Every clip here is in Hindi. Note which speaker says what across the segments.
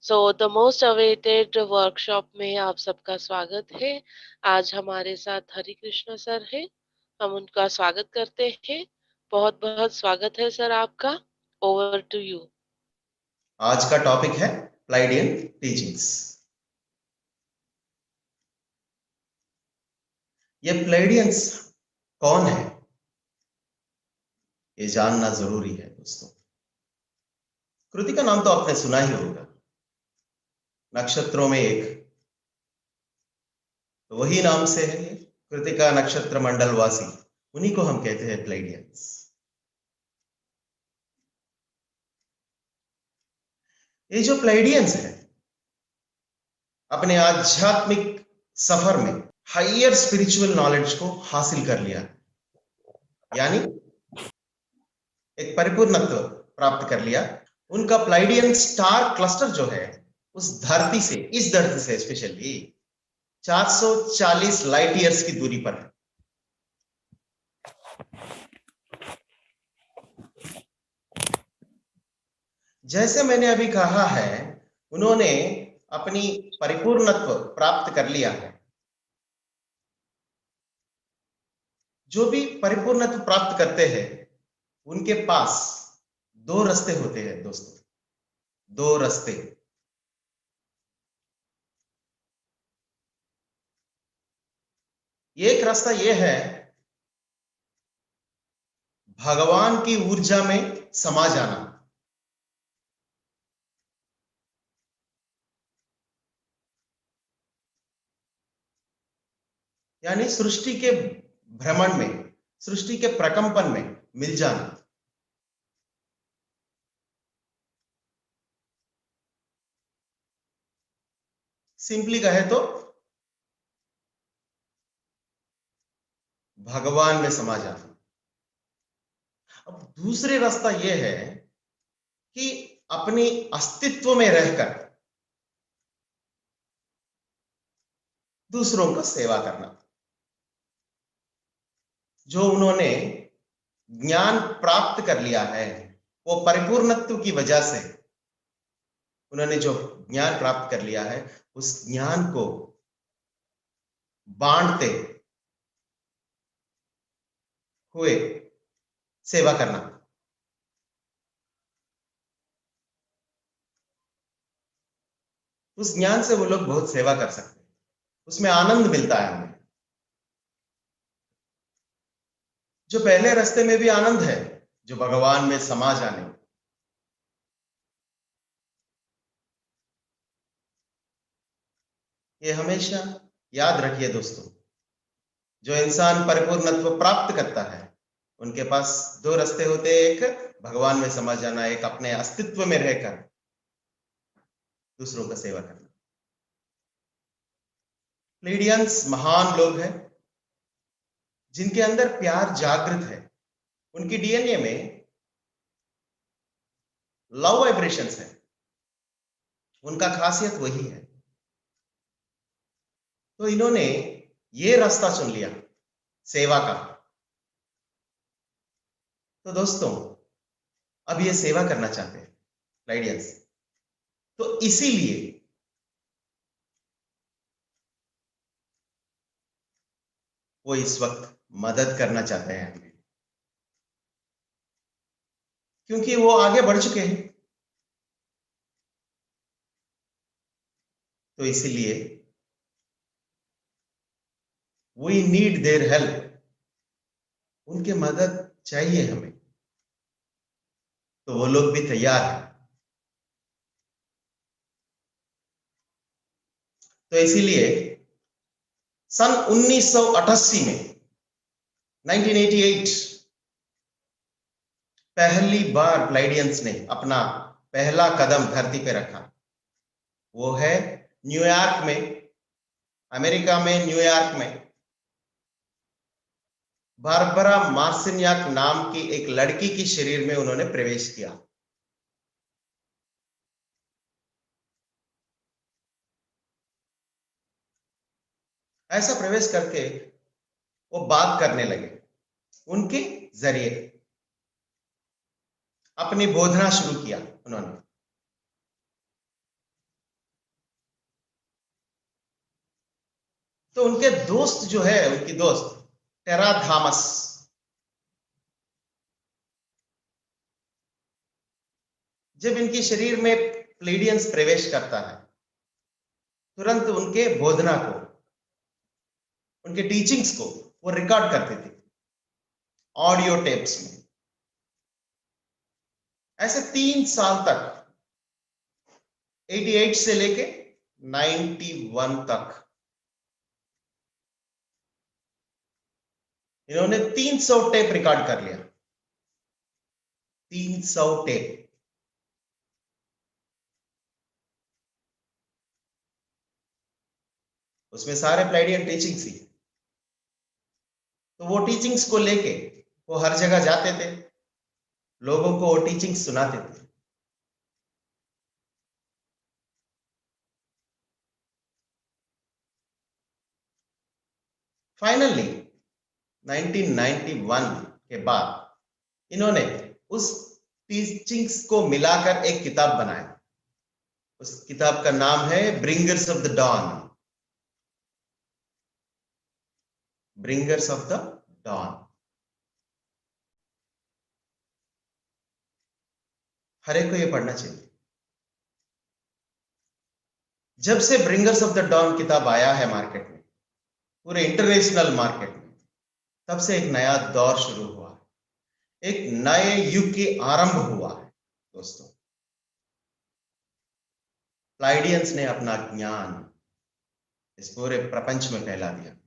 Speaker 1: द मोस्ट अवेटेड वर्कशॉप में आप सबका स्वागत है। आज हमारे साथ हरि कृष्ण सर है। हम उनका स्वागत करते हैं। बहुत बहुत स्वागत है सर आपका। Over to you.
Speaker 2: आज का टॉपिक है प्लाइडियन टीचिंग्स। ये प्लेडियंस कौन है, ये जानना जरूरी है दोस्तों। कृति का नाम तो आपने सुना ही होगा, नक्षत्रों में एक, तो वही नाम से है ये कृतिका नक्षत्र मंडलवासी, उन्हीं को हम कहते हैं प्लेडियंस। ये जो प्लेडियंस है अपने आध्यात्मिक सफर में हायर स्पिरिचुअल नॉलेज को हासिल कर लिया, यानी एक परिपूर्णत्व प्राप्त कर लिया। उनका प्लाइडियन स्टार क्लस्टर जो है उस धरती से, इस धरती से स्पेशली 440 लाइट ईयर्स की दूरी पर है। जैसे मैंने अभी कहा है, उन्होंने अपनी परिपूर्णत्व प्राप्त कर लिया है। जो भी परिपूर्णत्व प्राप्त करते हैं उनके पास दो रास्ते होते हैं दोस्तों, दो रास्ते। एक रास्ता यह है भगवान की ऊर्जा में समा जाना, यानी सृष्टि के भ्रमण में, सृष्टि के प्रकंपन में मिल जाना। सिंपली कहे तो भगवान में समा जाना। अब दूसरे रास्ता यह है कि अपने अस्तित्व में रहकर दूसरों का सेवा करना। जो उन्होंने ज्ञान प्राप्त कर लिया है, वो परिपूर्णत्व की वजह से उन्होंने जो ज्ञान प्राप्त कर लिया है उस ज्ञान को बांटते हुए सेवा करना। उस ज्ञान से वो लोग बहुत सेवा कर सकते हैं, उसमें आनंद मिलता है हमें। जो पहले रास्ते में भी आनंद है, जो भगवान में समा जाने, ये हमेशा याद रखिए दोस्तों। जो इंसान परिपूर्णत्व प्राप्त करता है उनके पास दो रास्ते होते हैं, एक भगवान में समा जाना, एक अपने अस्तित्व में रहकर दूसरों का सेवा करना। प्लेडियंस महान लोग हैं जिनके अंदर प्यार जागृत है। उनकी डीएनए में लव वाइब्रेशंस है, उनका खासियत वही है। तो इन्होंने ये रास्ता चुन लिया सेवा का। तो दोस्तों अब ये सेवा करना चाहते हैं प्लेडियंस, तो इसीलिए वो इस वक्त मदद करना चाहते हैं हमें, क्योंकि वो आगे बढ़ चुके हैं। तो इसीलिए वी नीड देयर हेल्प, उनकी मदद चाहिए हमें। तो वो लोग भी तैयार हैं। तो इसीलिए सन 1988 में, 1988, पहली बार प्लाइडियंस ने अपना पहला कदम धरती पे रखा। वो है न्यूयॉर्क में, अमेरिका में, न्यूयॉर्क में बारबरा मार्सिन्याक नाम की एक लड़की की शरीर में उन्होंने प्रवेश किया। ऐसा प्रवेश करके वो बात करने लगे, उनके जरिए अपनी बोधना शुरू किया उन्होंने। तो उनके दोस्त जो है, उनकी दोस्त टेरा थामस, जब इनके शरीर में प्लेडियंस प्रवेश करता है, तुरंत उनके बोधना को, उनके टीचिंग्स को वो रिकॉर्ड करते थे ऑडियो टेप्स में। ऐसे 3 साल तक, 88 से लेके 91 तक इन्होंने 300 टेप रिकॉर्ड कर लिया। 300 टेप। उसमें सारे प्लाइडियन टीचिंग्स थी। तो वो टीचिंग्स को लेके वो हर जगह जाते थे, लोगों को वो टीचिंग्स सुनाते थे। फाइनली 1991 के बाद इन्होंने उस टीचिंग्स को मिलाकर एक किताब बनाया। उस किताब का नाम है Bringers of the Dawn. Bringers of the Dawn. हर एक को ये पढ़ना चाहिए। जब से ब्रिंगर्स ऑफ द डॉन किताब आया है मार्केट में, पूरे इंटरनेशनल मार्केट में, तब से एक नया दौर शुरू हुआ है, एक नए युग की आरंभ हुआ है दोस्तों। प्लाइडियंस ने अपना ज्ञान इस पूरे प्रपंच में फैला दिया।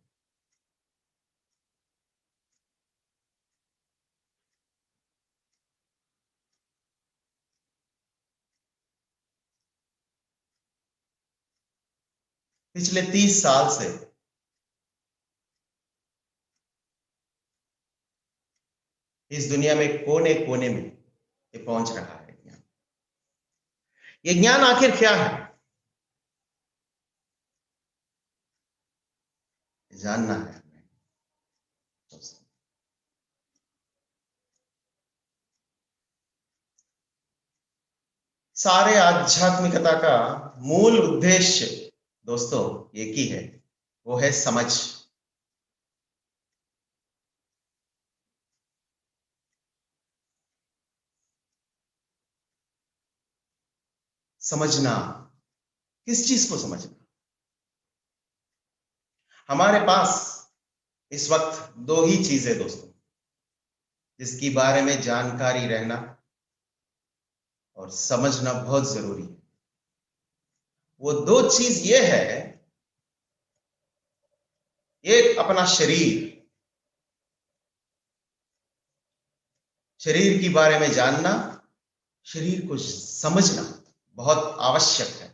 Speaker 2: पिछले 30 साल से इस दुनिया में कोने कोने में ये पहुंच रहा है ज्ञान। ये ज्ञान आखिर क्या है, जानना है हमें दोस्तों। सारे आध्यात्मिकता का मूल उद्देश्य दोस्तों एक ही है, वो है समझ। समझना। किस चीज को समझना? हमारे पास इस वक्त दो ही चीजें दोस्तों, जिसकी बारे में जानकारी रहना और समझना बहुत जरूरी है। वो दो चीज ये है, एक अपना शरीर, शरीर के बारे में जानना, शरीर को समझना बहुत आवश्यक है।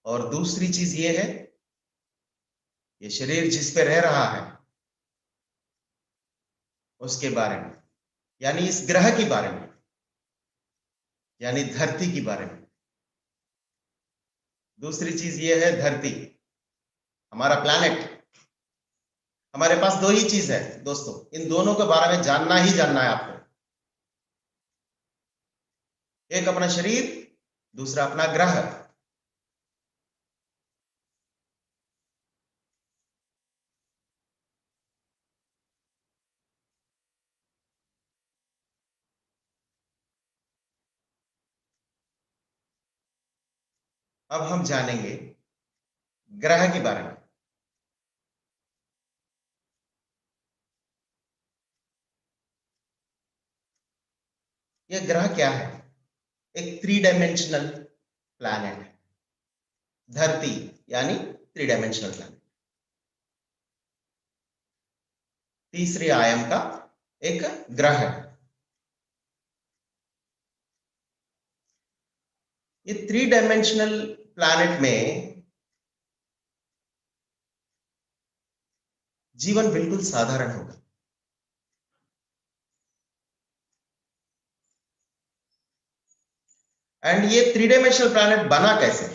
Speaker 2: और दूसरी चीज ये है, ये शरीर जिस पे रह रहा है उसके बारे में, यानी इस ग्रह के बारे में, यानी धरती के बारे में। दूसरी चीज ये है धरती, हमारा प्लैनेट। हमारे पास दो ही चीज है दोस्तों, इन दोनों के बारे में जानना ही जानना है आपको। एक अपना शरीर, दूसरा अपना ग्रह। अब हम जानेंगे ग्रह के बारे में। यह ग्रह क्या है? एक 3 डायमेंशनल प्लैनेट है, धरती, यानी 3 डायमेंशनल प्लैनेट। तीसरे आयाम का एक ग्रह है। ये 3 डायमेंशनल प्लैनेट में जीवन बिल्कुल साधारण होगा। एंड ये 3 डायमेंशनल प्लैनेट बना कैसे,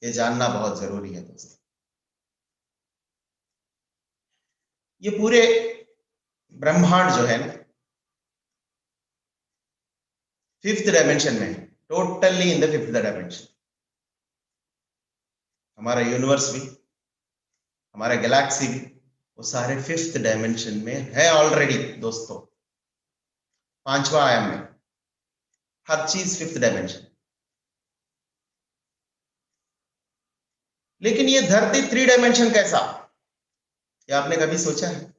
Speaker 2: ये जानना बहुत जरूरी है दोस्तों। ये पूरे ब्रह्मांड जो है ना, 5th डायमेंशन में, totally in the 5th dimension. हमारा यूनिवर्स भी हमारा गैलेक्सी भी, वो सारे 5th डायमेंशन में है ऑलरेडी दोस्तों, 5वां आयाम में, हर चीज 5th डायमेंशन। लेकिन ये धरती 3 डायमेंशन कैसा, ये आपने कभी सोचा है?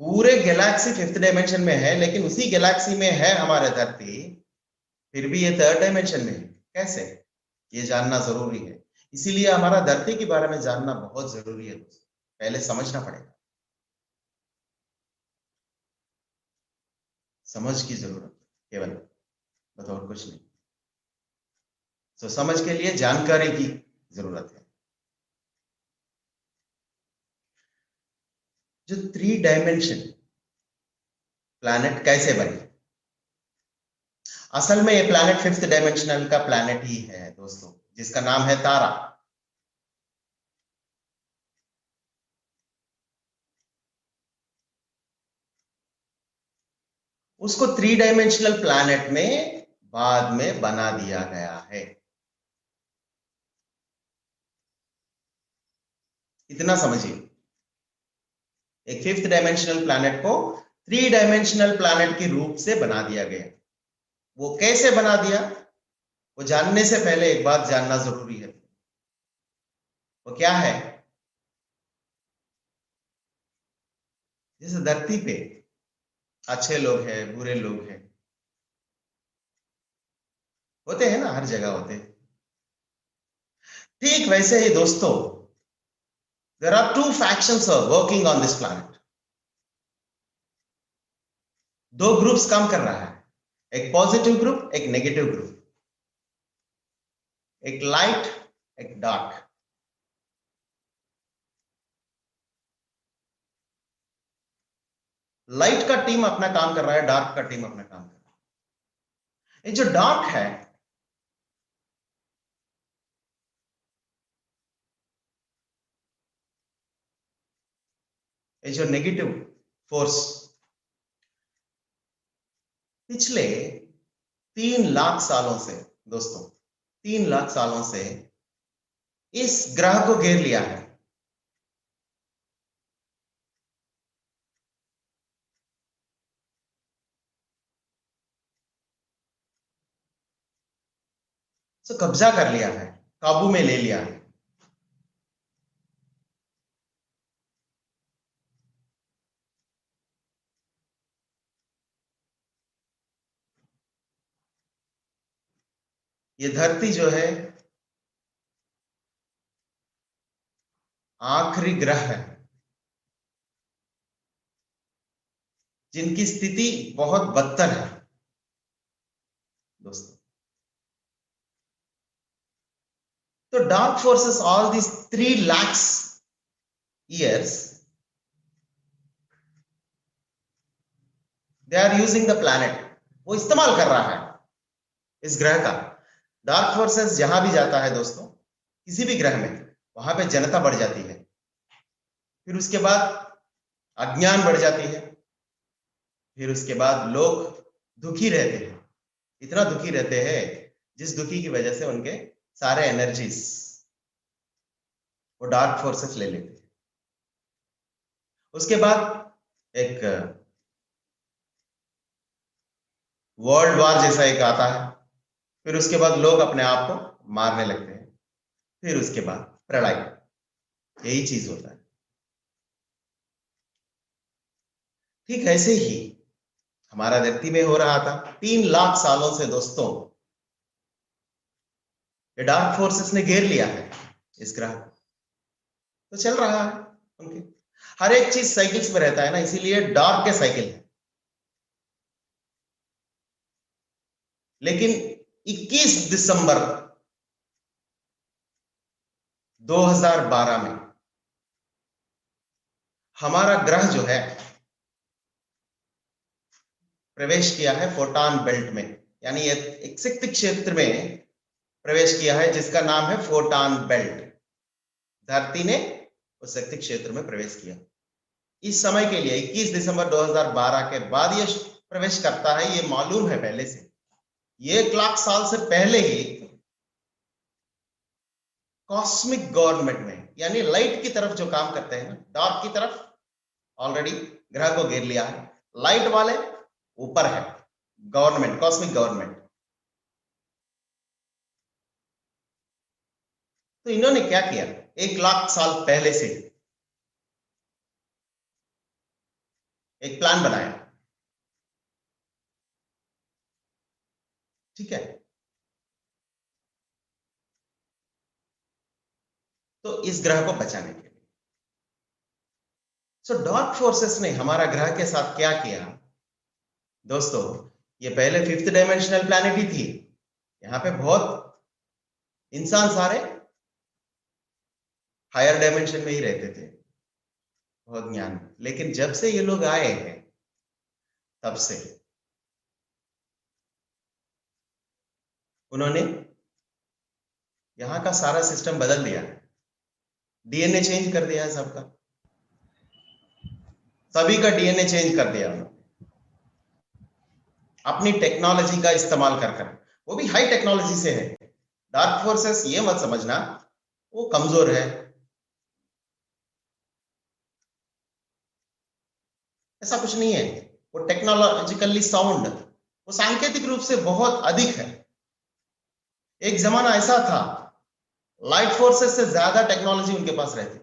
Speaker 2: पूरे गैलेक्सी 5th डायमेंशन में है, लेकिन उसी गैलेक्सी में है हमारे धरती, फिर भी ये 3rd डायमेंशन में है। कैसे, ये जानना जरूरी है। इसीलिए हमारा धरती के बारे में जानना बहुत जरूरी है दोस्तों, पहले समझना पड़ेगा, समझ की जरूरत केवल, बस और कुछ नहीं। तो समझ के लिए जानकारी की जरूरत है। जो 3 डायमेंशन प्लैनेट कैसे बने, असल में ये प्लैनेट 5th डायमेंशनल का प्लैनेट ही है दोस्तों, जिसका नाम है तारा। उसको 3 डायमेंशनल प्लैनेट में बाद में बना दिया गया है। इतना समझिए, एक 5th डायमेंशनल प्लैनेट को 3 डायमेंशनल प्लैनेट के रूप से बना दिया गया। वो कैसे बना दिया, वो जानने से पहले एक बात जानना जरूरी है। वो क्या है, जैसे धरती पे अच्छे लोग हैं, बुरे लोग हैं, होते हैं ना, हर जगह होते हैं। ठीक वैसे ही दोस्तों, there are 2 factions are working on this planet. 2 groups काम कर रहा है, एक पॉजिटिव ग्रुप, एक नेगेटिव ग्रुप, एक लाइट, एक डार्क। लाइट का टीम अपना काम कर रहा है, डार्क का टीम अपना काम कर रहा है। ये जो डार्क है, ये जो नेगेटिव फोर्स, पिछले 3 लाख सालों से दोस्तों, 3 लाख सालों से इस ग्रह को घेर लिया है। तो कब्जा कर लिया है, काबू में ले लिया है। ये धरती जो है आखिरी ग्रह है, जिनकी स्थिति बहुत बदतर है दोस्तों। तो dark forces all this 3 lakhs years, they are using the planet. वो इस्तेमाल कर रहा है इस ग्रह का। डार्क फोर्सेस जहां भी जाता है दोस्तों, किसी भी ग्रह में, वहां पे जनता बढ़ जाती है, फिर उसके बाद अज्ञान बढ़ जाती है, फिर उसके बाद लोग दुखी रहते हैं, इतना दुखी रहते हैं जिस दुखी की वजह से उनके सारे एनर्जीज वो डार्क फोर्सेस ले लेते हैं। उसके बाद एक वर्ल्ड वॉर जैसा एक आता है, फिर उसके बाद लोग अपने आप को मारने लगते हैं, फिर उसके बाद प्रलय, यही चीज होता है। ठीक ऐसे ही हमारा धरती में हो रहा था 3 लाख सालों से दोस्तों। ये डार्क फोर्सेस ने घेर लिया है इस ग्रह को, तो चल रहा है उनके, हर एक चीज साइकिल्स में रहता है ना, इसीलिए डार्क के साइकिल है। लेकिन 21 दिसंबर 2012 में हमारा ग्रह जो है प्रवेश किया है फोटॉन बेल्ट में, यानी एक शक्ति क्षेत्र में प्रवेश किया है जिसका नाम है फोटॉन बेल्ट। धरती ने उस शक्ति क्षेत्र में प्रवेश किया। इस समय के लिए 21 दिसंबर 2012 के बाद ये प्रवेश करता है, ये मालूम है पहले से, ये 1 लाख साल से पहले ही कॉस्मिक गवर्नमेंट में, यानी लाइट की तरफ जो काम करते हैं, डार्क की तरफ ऑलरेडी ग्रह को घेर लिया है, लाइट वाले ऊपर है, गवर्नमेंट, कॉस्मिक गवर्नमेंट। तो इन्होंने क्या किया, 1 लाख साल पहले से एक प्लान बनाया, ठीक है। तो इस ग्रह को बचाने के लिए, सो डार्क फोर्सेस ने हमारा ग्रह के साथ क्या किया दोस्तों, ये पहले 5th डायमेंशनल प्लैनेट ही थी, यहां पे बहुत इंसान सारे हायर डायमेंशन में ही रहते थे, बहुत ज्ञान। लेकिन जब से ये लोग आए हैं तब से उन्होंने यहां का सारा सिस्टम बदल दिया है, डीएनए चेंज कर दिया है सबका, सभी का डीएनए चेंज कर दिया उन्होंने अपनी टेक्नोलॉजी का इस्तेमाल कर कर, वो भी हाई टेक्नोलॉजी से है। डार्क फोर्सेस ये मत समझना वो कमजोर है, ऐसा कुछ नहीं है। वो टेक्नोलॉजिकली साउंड, वो सांकेतिक रूप से बहुत अधिक है। एक जमाना ऐसा था लाइट फोर्सेस से ज्यादा टेक्नोलॉजी उनके पास रहती,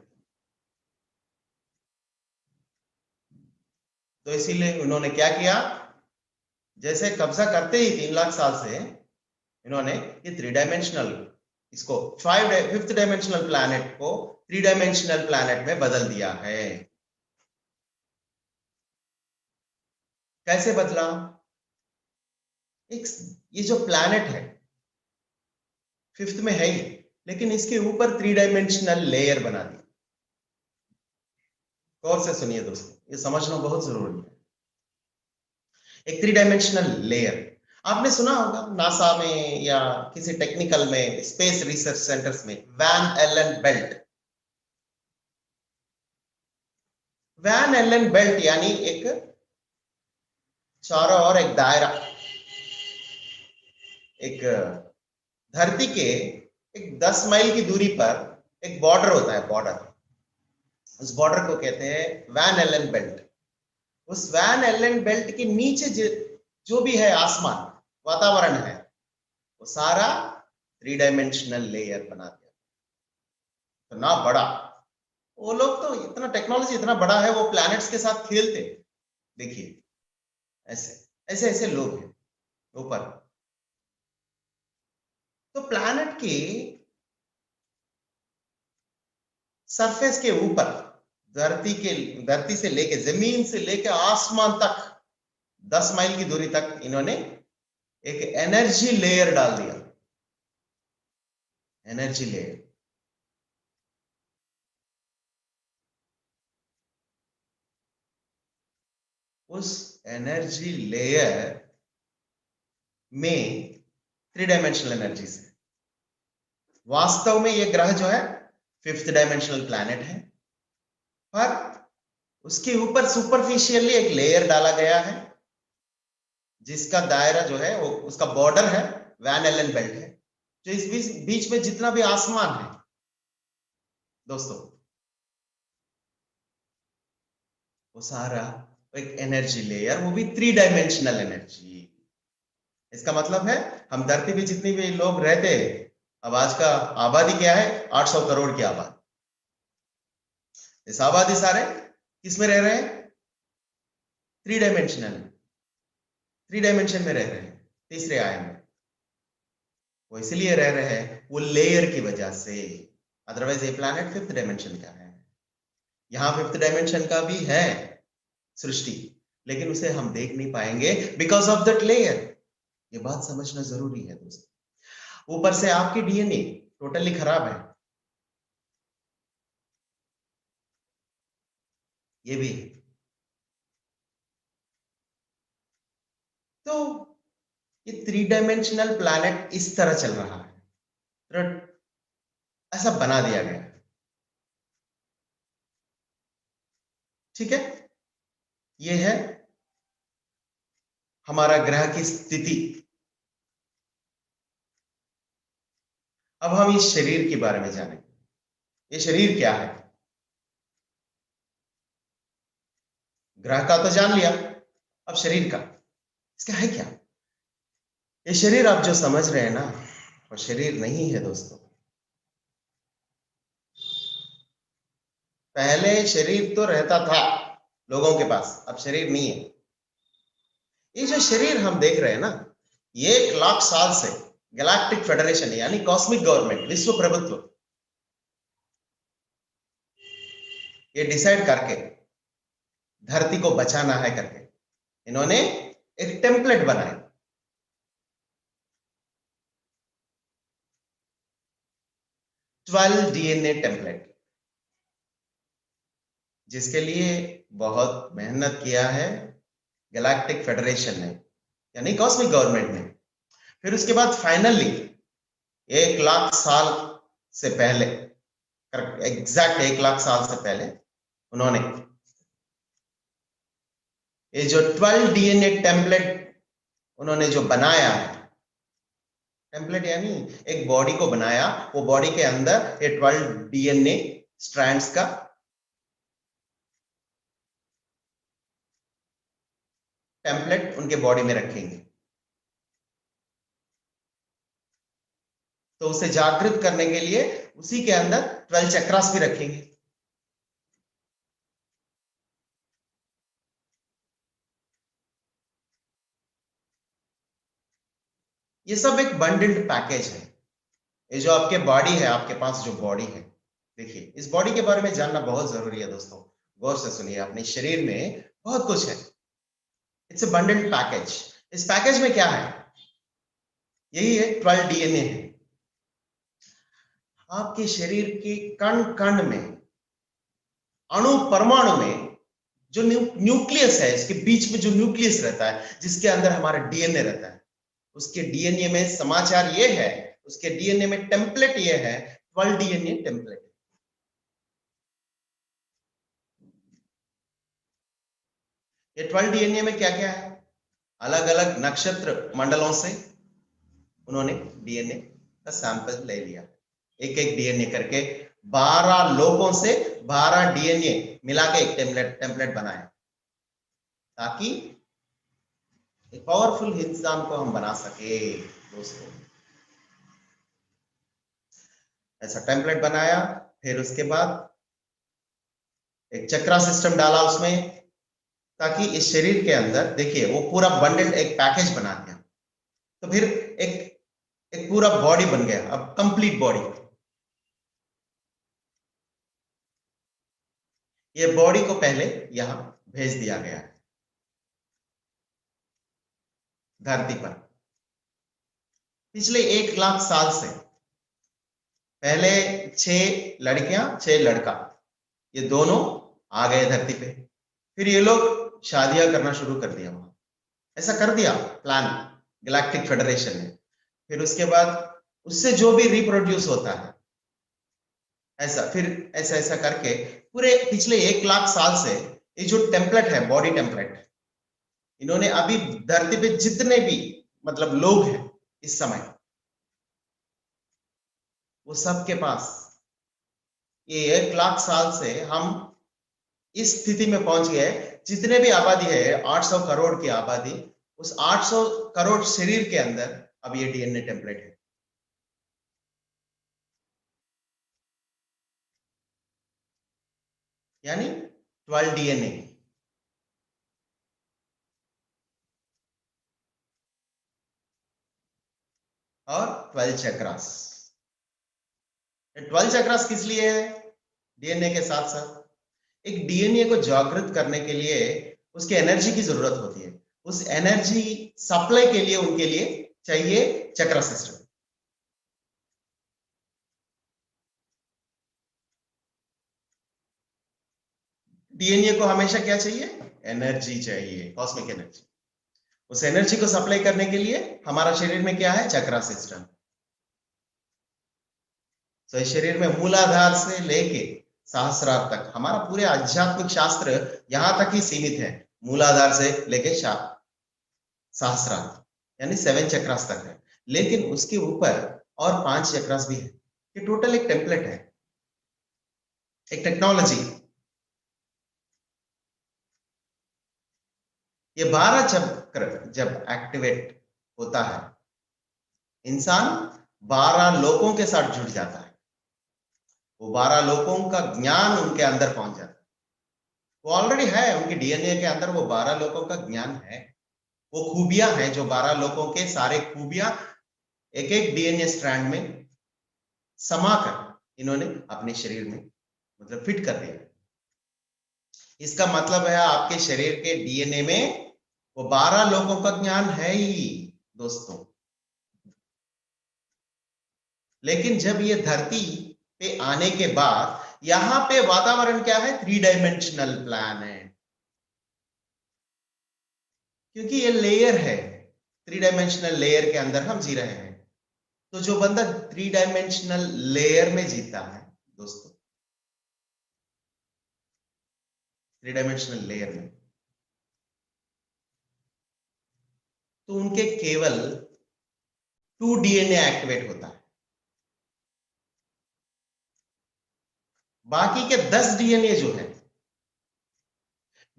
Speaker 2: तो इसीलिए उन्होंने क्या किया, जैसे कब्जा करते ही 3 लाख साल से इन्होंने ये 3 डायमेंशनल, इसको 5th डायमेंशनल प्लैनेट को 3 डायमेंशनल प्लैनेट में बदल दिया है। कैसे बदला, एक ये जो प्लैनेट है 5th में है ही, लेकिन इसके ऊपर 3 डायमेंशनल लेयर बना दी। गौर से सुनिए दोस्तों, ये समझना बहुत जरूरी है। एक 3 डायमेंशनल लेयर, आपने सुना होगा नासा में या किसी टेक्निकल में, स्पेस रिसर्च सेंटर्स में, Van Allen belt. Van Allen belt यानी एक चारों ओर एक दायरा, एक धरती के एक 10 माइल की दूरी पर एक बॉर्डर होता है, बॉर्डर, उस बॉर्डर को कहते हैं वैन एलन बेल्ट। उस वैन एलन बेल्ट के नीचे जो भी है आसमान, वातावरण है, वो सारा 3 डायमेंशनल लेयर बना दिया। इतना बड़ा, वो लोग तो इतना टेक्नोलॉजी इतना बड़ा है, वो प्लैनेट्स के साथ खेलते, देखिए ऐसे ऐसे ऐसे लोग हैं ऊपर। तो प्लैनेट की सरफेस के ऊपर, धरती से लेके, जमीन से लेके आसमान तक 10 माइल की दूरी तक इन्होंने एक एनर्जी लेयर डाल दिया, एनर्जी लेयर। उस एनर्जी लेयर में 3 डायमेंशनल एनर्जी से, वास्तव में ये ग्रह जो है 5th डायमेंशनल प्लैनेट है, पर उसके ऊपर सुपरफिशियली एक लेयर डाला गया है, जिसका दायरा जो है वो, उसका बॉर्डर है वैन एलन बेल्ट है, जो इस बीच में जितना भी आसमान है दोस्तों, वो सारा एक एनर्जी लेयर, वो भी 3 डायमेंशनल एनर्जी। इसका मतलब है हम धरती पे जितनी भी लोग रहते हैं, अब आज का आबादी क्या है, 800 करोड़ की आबादी। इस आबादी सारे किस में रह रहे हैं, 3 डायमेंशनल, 3 डायमेंशन में रह रहे हैं, तीसरे आयाम में। वो इसलिए रह रहे हैं वो लेयर की वजह से, अदरवाइज ये प्लैनेट 5th डायमेंशन का है। यहां 5th डायमेंशन का भी है सृष्टि, लेकिन उसे हम देख नहीं पाएंगे बिकॉज ऑफ दैट लेयर। ये बात समझना जरूरी है दोस्तों। ऊपर से आपकी डीएनए टोटली खराब है, ये भी है। तो ये 3 डायमेंशनल प्लैनेट इस तरह चल रहा है, तो ऐसा बना दिया गया, ठीक है। ये है हमारा ग्रह की स्थिति। अब हम इस शरीर के बारे में जानेंगे। ये शरीर क्या है? ग्रह का तो जान लिया, अब शरीर का, इसका है क्या? ये शरीर आप जो समझ रहे हैं ना, वो शरीर नहीं है दोस्तों। पहले शरीर तो रहता था लोगों के पास, अब शरीर नहीं है। ये जो शरीर हम देख रहे हैं ना, ये 1,00,000 साल से गैलेक्टिक फेडरेशन यानी कॉस्मिक गवर्नमेंट, विश्व प्रभुत्व, ये डिसाइड करके धरती को बचाना है करके इन्होंने एक टेम्पलेट बनाया। 12 डीएनए टेम्पलेट, जिसके लिए बहुत मेहनत किया है गैलेक्टिक फेडरेशन ने यानी कॉस्मिक गवर्नमेंट ने। फिर उसके बाद फाइनली 1,00,000 साल से पहले, एग्जैक्ट 1,00,000 साल से पहले उन्होंने ये जो 12 डीएनए टेम्पलेट उन्होंने जो बनाया है, टेम्पलेट यानी एक बॉडी को बनाया, वो बॉडी के अंदर ये 12 डीएनए स्ट्रैंड्स का टेम्पलेट उनके बॉडी में रखेंगे। तो उसे जागृत करने के लिए उसी के अंदर 12 चक्रास भी रखेंगे। ये सब एक बंडल्ड पैकेज है। ये जो आपके बॉडी है, आपके पास जो बॉडी है, देखिए इस बॉडी के बारे में जानना बहुत जरूरी है दोस्तों। गौर से सुनिए, अपने शरीर में बहुत कुछ है। It's a bundled package. इस पैकेज में क्या है? यही है 12 डीएनए है। आपके शरीर के कण कण में, अणु परमाणु में जो न्यूक्लियस है, इसके बीच में जो न्यूक्लियस रहता है, जिसके अंदर हमारा डीएनए रहता है, उसके डीएनए में समाचार ये है, उसके डीएनए में टेम्पलेट ये है, 12 डीएनए टेम्पलेट। ये 12 डीएनए में क्या क्या है? अलग अलग नक्षत्र मंडलों से उन्होंने डीएनए का सैंपल ले लिया, एक एक डीएनए करके 12 लोगों से 12 डीएनए मिला के एक टेम्पलेट बनाया, ताकि एक पावरफुल इंसान को हम बना सके दोस्तों। ऐसा टेम्पलेट बनाया, फिर उसके बाद एक चक्रा सिस्टम डाला उसमें, ताकि इस शरीर के अंदर देखिए वो पूरा बंडल एक पैकेज बना दिया। तो फिर एक एक पूरा बॉडी बन गया, अब कंप्लीट बॉडी। ये बॉडी को पहले यहां भेज दिया गया है धरती पर। पिछले 1,00,000 साल से पहले 6 लड़कियां 6 लड़का, ये दोनों आ गए धरती पे। फिर ये लोग शादियां करना शुरू कर दिया, वहां ऐसा कर दिया प्लान गैलेक्टिक फेडरेशन ने। फिर उसके बाद उससे जो भी रिप्रोड्यूस होता है, ऐसा फिर ऐसा ऐसा करके पूरे पिछले 1,00,000 साल से ये जो टेम्पलेट है, बॉडी टेम्पलेट, इन्होंने अभी धरती पे जितने भी मतलब लोग हैं इस समय, वो सबके पास ये 1,00,000 साल से हम इस स्थिति में पहुंच गए। जितने भी आबादी है, 800 करोड़ की आबादी, उस 800 करोड़ शरीर के अंदर अब ये डीएनए टेम्पलेट है। यानी 12 डीएनए और 12 चक्रास। 12 चक्रास किस लिए है? डीएनए के साथ साथ एक डीएनए को जागृत करने के लिए उसके एनर्जी की जरूरत होती है। उस एनर्जी सप्लाई के लिए उनके लिए चाहिए चक्रा सिस्टम। डीएनए को हमेशा क्या चाहिए? एनर्जी चाहिए, कॉस्मिक एनर्जी। उस एनर्जी को सप्लाई करने के लिए हमारा शरीर में क्या है? चक्रा सिस्टम। तो इस शरीर में मूलाधार से लेके सहस्रार तक हमारा पूरे आध्यात्मिक शास्त्र यहां तक ही सीमित है। मूलाधार से लेके सहस्रार यानी 7 चक्रास तक है। लेकिन उसके ऊपर और 5 चक्रास भी है। ये टोटल एक टेम्पलेट है, एक टेक्नोलॉजी। ये 12 चक्र जब एक्टिवेट होता है, इंसान 12 लोकों के साथ जुड़ जाता है। वो 12 लोकों का ज्ञान उनके अंदर पहुंच जाता है। वो ऑलरेडी है, उनकी डीएनए के अंदर वो 12 लोकों का ज्ञान है। वो खूबियां हैं, जो 12 लोकों के सारे खूबियां एक एक डीएनए स्ट्रैंड में समाकर इन्होंने अपने शरीर में मतलब फिट कर दिया। इसका मतलब है आपके शरीर के डीएनए में वो 12 लोगों का ज्ञान है ही दोस्तों। लेकिन जब ये धरती पे आने के बाद यहां पे वातावरण क्या है, 3 डायमेंशनल प्लान है, क्योंकि ये लेयर है, 3 डायमेंशनल लेयर के अंदर हम जी रहे हैं। तो जो बंदा 3 डायमेंशनल लेयर में जीता है दोस्तों, 3 डायमेंशनल लेयर में, तो उनके केवल 2 डीएनए एक्टिवेट होता है। बाकी के 10 डीएनए जो है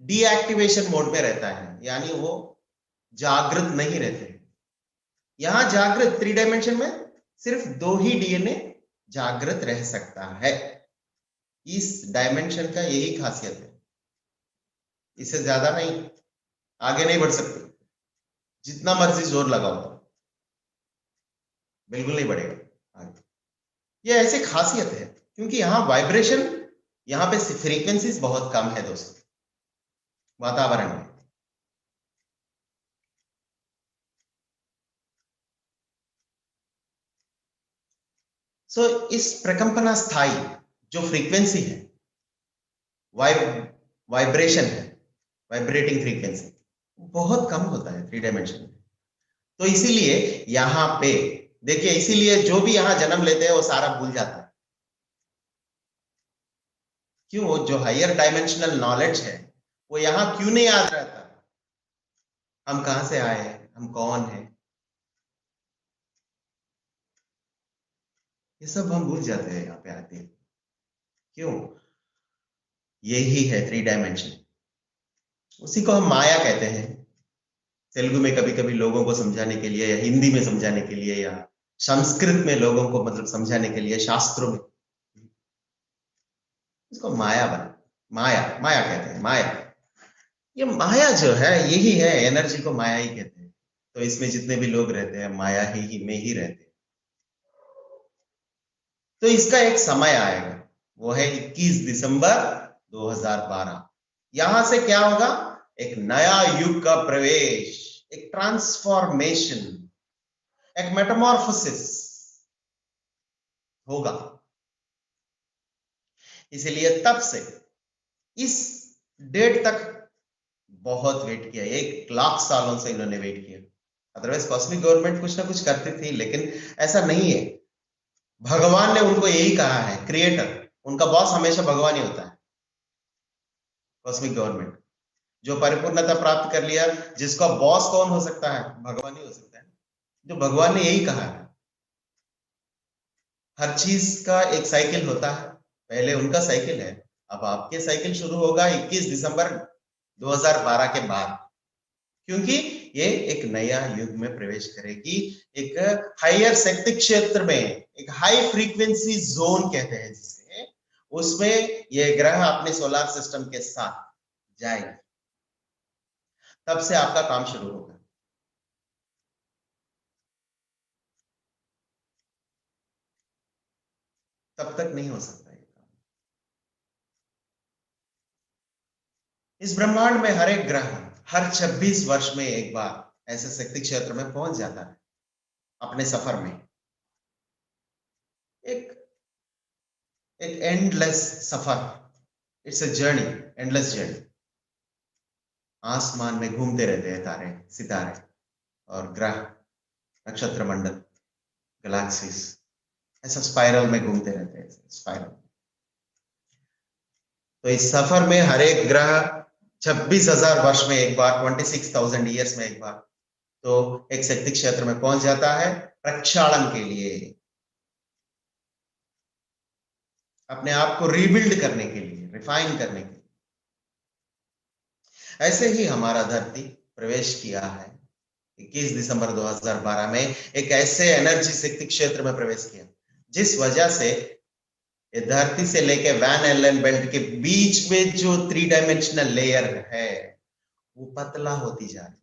Speaker 2: डीएक्टिवेशन मोड में रहता है, यानी वो जागृत नहीं रहते। यहां जागृत 3 डायमेंशन में सिर्फ 2 ही डीएनए जागृत रह सकता है। इस डायमेंशन का यही खासियत है, इससे ज्यादा नहीं, आगे नहीं बढ़ सकते, जितना मर्जी जोर लगाओ बिल्कुल नहीं बढ़ेगा आगे। ये ऐसे खासियत है क्योंकि यहां वाइब्रेशन, यहां पे फ्रीक्वेंसीज बहुत कम है दोस्तों वातावरण में। इस प्रकंपना स्थाई जो फ्रीक्वेंसी है, वाइब्रेशन है, वाइब्रेटिंग फ्रीक्वेंसी बहुत कम होता है 3 डायमेंशन में। तो इसीलिए यहां पे देखिए, इसीलिए जो भी यहां जन्म लेते हैं वो सारा भूल जाता है। क्यों? जो हायर डायमेंशनल नॉलेज है वो यहां क्यों नहीं याद रहता? हम कहां से आए हैं, हम कौन हैं, ये सब हम भूल जाते हैं यहाँ पे आते हैं। क्यों? यही है 3 डायमेंशन, उसी को हम माया कहते हैं। तेलुगु में कभी कभी लोगों को समझाने के लिए, या हिंदी में समझाने के लिए, या संस्कृत में लोगों को मतलब समझाने के लिए शास्त्रों में इसको माया बना, माया माया कहते हैं। माया, ये माया जो है यही है, एनर्जी को माया ही कहते हैं। तो इसमें जितने भी लोग रहते हैं माया ही में ही रहते हैं। तो इसका एक समय आएगा, वो है 21 दिसंबर 2012। यहां से क्या होगा? एक नया युग का प्रवेश, एक ट्रांसफॉर्मेशन, एक मेटामॉर्फोसिस होगा। इसलिए तब से इस डेट तक बहुत वेट किया, 1 लाख सालों से इन्होंने वेट किया। अदरवाइज कॉस्मिक गवर्नमेंट कुछ ना कुछ करती थी, लेकिन ऐसा नहीं है। भगवान ने उनको यही कहा है, क्रिएटर, उनका बॉस हमेशा भगवान ही होता है। कॉस्मिक गवर्नमेंट जो परिपूर्णता प्राप्त कर लिया, जिसका बॉस कौन हो सकता है? भगवान ही हो सकता है। जो भगवान ने यही कहा है, हर चीज का एक साइकिल होता है। पहले उनका साइकिल है, अब आपके साइकिल शुरू होगा 21 दिसंबर 2012 के बाद, क्योंकि ये एक नया युग में प्रवेश करेगी। एक हायर शक्ति क्षेत्र में, एक हाई फ्रीक्वेंसी जोन कहते हैं जिसे, उसमें ये ग्रह अपने सोलर सिस्टम के साथ जाएगी। तब से आपका काम शुरू होगा। तब तक नहीं हो सकता ये काम। इस ब्रह्मांड में हर एक ग्रह हर 26 वर्ष में एक बार ऐसे शक्ति क्षेत्र में पहुंच जाता है अपने सफर में। एक एक endless suffer, it's a journey, endless journey. आसमान में घूमते रहते हैं तारे, सितारे और ग्रह, नक्षत्र मंडल, गैलेक्सीज, ऐसा स्पाइरल में घूमते रहते हैं, स्पाइरल। तो इस सफर में हर एक ग्रह 26,000 वर्ष में एक बार, 26,000 ईयर्स में एक बार, तो एक शक्ति क्षेत्र में पहुंच जाता है प्रक्षालन के लिए। अपने आप को रीबिल्ड करने के लिए, रिफाइन करने के लिए। ऐसे ही हमारा धरती प्रवेश किया है 21 दिसंबर 2012 में, एक ऐसे एनर्जी शक्ति क्षेत्र में प्रवेश किया जिस वजह से ये धरती से लेके वैन एलन बेल्ट के बीच में जो 3 डायमेंशनल लेयर है वो पतला होती जा रही है।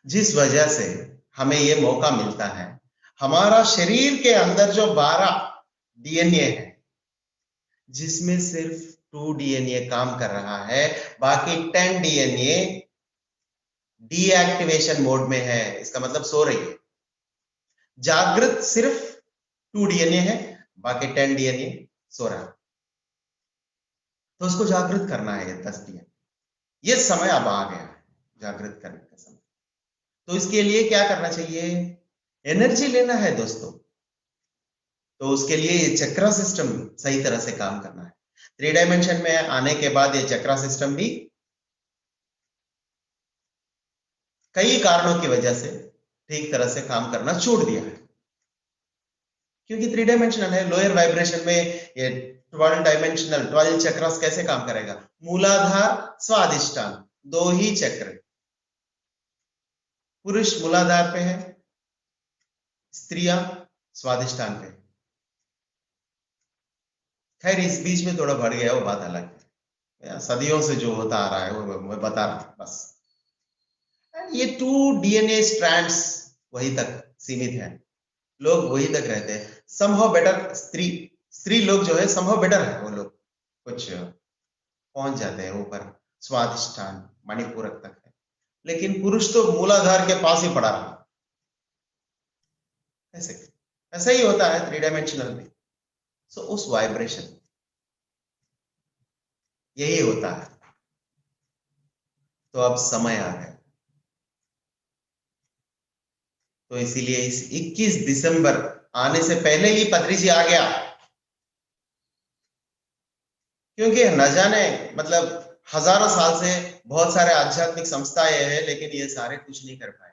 Speaker 2: जिस वजह से हमें ये मौका मिलता है, हमारा शरीर के अंदर जो 12 डीएनए है, जिसमें सिर्फ 2 डीएनए काम कर रहा है, बाकी 10 डीएनए डीएक्टिवेशन मोड में है। इसका मतलब सो रही है। जागृत सिर्फ 2 डीएनए है, बाकी 10 डीएनए सो रहा है। तो उसको जागृत करना है, ये 10 डीएनए। ये समय अब आ गया है जागृत करने का समय। तो इसके लिए क्या करना चाहिए? एनर्जी लेना है दोस्तों। तो उसके लिए ये चक्रा सिस्टम सही तरह से काम करना है। 3 डायमेंशन में आने के बाद ये चक्रा सिस्टम भी कई कारणों की वजह से ठीक तरह से काम करना छोड़ दिया है, क्योंकि 3 डायमेंशनल है। लोअर वाइब्रेशन में ये 12 डायमेंशनल 12 चक्रास कैसे काम करेगा? मूलाधार, स्वादिष्टान, 2 ही चक्र। पुरुष मूलाधार पे है, स्त्रियां स्वादिष्टान पे। खैर इस बीच में थोड़ा बढ़ गया, वो बात अलग है। सदियों से जो होता आ रहा है वो मैं बता रहा हूं बस। ये 2 डीएनए स्ट्रैंड्स वही तक सीमित है, लोग वही तक रहते हैं। समहाउ बेटर स्त्री लोग जो है समहाउ बेटर है, वो लोग कुछ पहुंच जाते हैं ऊपर, स्वादिष्टान मणिपूरक तक है। लेकिन पुरुष तो मूलाधार के पास ही पड़ा रहा। ऐसे ऐसा ही होता है 3 डायमेंशनल में। सो उस वाइब्रेशन यही होता है। तो अब समय आ गया। तो इसीलिए इस 21 दिसंबर आने से पहले ही पत्री जी आ गया, क्योंकि न जाने मतलब हजारों साल से बहुत सारे आध्यात्मिक संस्थाएं हैं, लेकिन ये सारे कुछ नहीं कर पाए।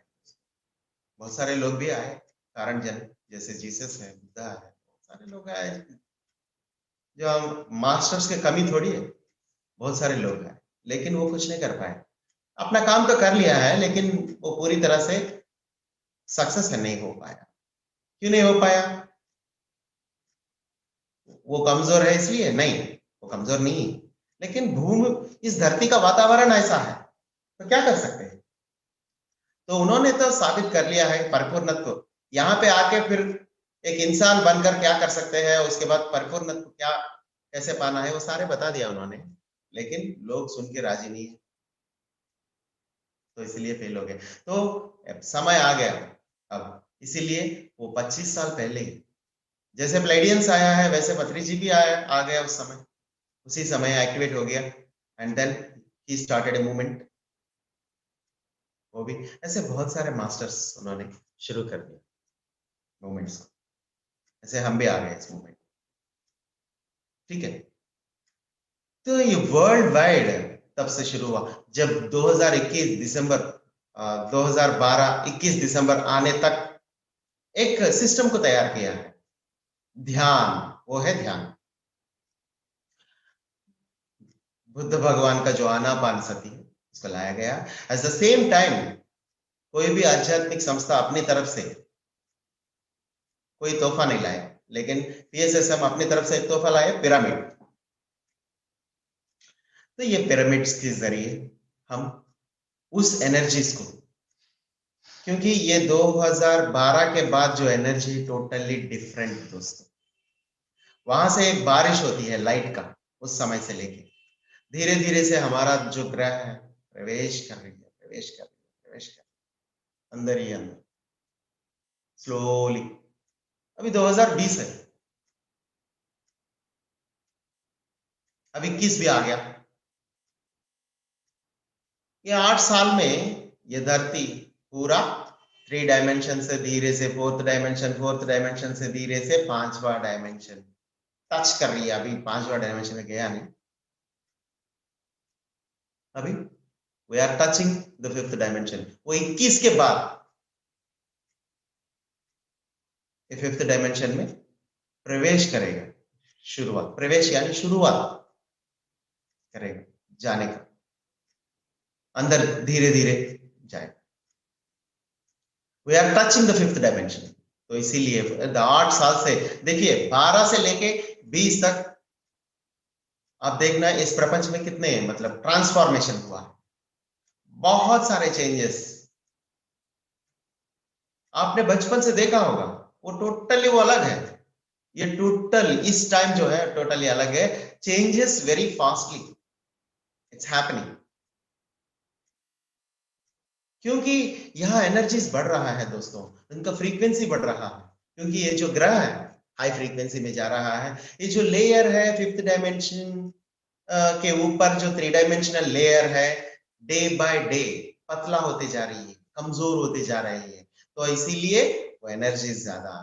Speaker 2: बहुत सारे लोग भी आए, कारण जन, जैसे जीसस है, बुद्धा है, बहुत सारे लोग आए। जो हम मास्टर्स की कमी थोड़ी है, बहुत सारे लोग हैं, लेकिन वो कुछ नहीं कर पाए। अपना काम तो कर लिया है, लेकिन वो पूरी तरह से सक्सेस नहीं हो पाया। क्यों नहीं हो पाया? वो कमजोर है इसलिए? नहीं, वो कमजोर नहीं, लेकिन भूमि, इस धरती का वातावरण ऐसा है, तो क्या कर सकते हैं? तो उन्होंने तो साबित कर लिया है परिपूर्णत्व। यहाँ पे आके फिर एक इंसान बनकर क्या कर सकते हैं, उसके बाद परिपूर्णत्व क्या कैसे पाना है, वो सारे बता दिया उन्होंने, लेकिन लोग सुन के राजी नहीं है, तो इसलिए फेल हो गए। तो अब समय आ गया अब, इसीलिए वो 25 साल पहले ही जैसे प्लेडियंस आया है, वैसे पत्री जी भी आ गया उस समय, उसी समय एक्टिवेट हो गया। And then he started a movement. वो भी ऐसे बहुत सारे मास्टर्स उन्होंने शुरू कर दिया मूवमेंट्स को। ऐसे हम भी आ गए इस मूवमेंट। ठीक है। तो ये वर्ल्ड वाइड तब से शुरू हुआ जब 2021 दिसंबर 2012 21 दिसंबर आने तक एक सिस्टम को तैयार किया है। ध्यान, वो है ध्यान। बुद्ध भगवान का जो आनापानसति है उसको लाया गया। एट द सेम टाइम कोई भी आध्यात्मिक संस्था अपनी तरफ से कोई तोहफा नहीं लाए, लेकिन पीएसएसएम अपनी तरफ से एक तोहफा लाए, पिरामिड। तो ये पिरामिड्स के जरिए हम उस एनर्जीज को, क्योंकि ये 2012 के बाद जो एनर्जी टोटली डिफरेंट दोस्तों, वहां से एक बारिश होती है लाइट का, उस समय से लेके धीरे धीरे से हमारा जो ग्रह है प्रवेश कर रही है, प्रवेश कर रही है, प्रवेश कर रही है, अंदर ही अंदर स्लोली। अभी 2020 है, अब 21 भी आ गया। ये 8 साल में ये धरती पूरा 3 डायमेंशन से धीरे से 4th डायमेंशन, 4th डायमेंशन से धीरे से 5वां डायमेंशन टच कर रही है। अभी 5वां डायमेंशन में गया नहीं अभी, we are touching the fifth dimension. वो 21 के बाद फिफ्थ डायमेंशन में प्रवेश करेगा। शुरुआत, प्रवेश यानी शुरुआत करेगा जाने का, अंदर धीरे धीरे जाए। We are touching the fifth dimension. तो इसीलिए 8 साल से, देखिए 12 से लेके 20 तक आप देखना इस प्रपंच में कितने मतलब ट्रांसफॉर्मेशन हुआ है, बहुत सारे चेंजेस आपने बचपन से देखा होगा। वो टोटली वो अलग है, ये टोटल इस टाइम जो है टोटली अलग है। Changes very fastly it's happening, क्योंकि यहाँ एनर्जीज बढ़ रहा है दोस्तों, उनका फ्रीक्वेंसी बढ़ रहा है, क्योंकि ये जो ग्रह है हाई फ्रीक्वेंसी में जा रहा है। ये जो लेयर है फिफ्थ डायमेंशन के ऊपर, जो 3 डायमेंशनल लेयर है, डे बाय डे पतला होते जा रही है, कमजोर होते जा रही है। तो इसीलिए वो एनर्जी ज्यादा,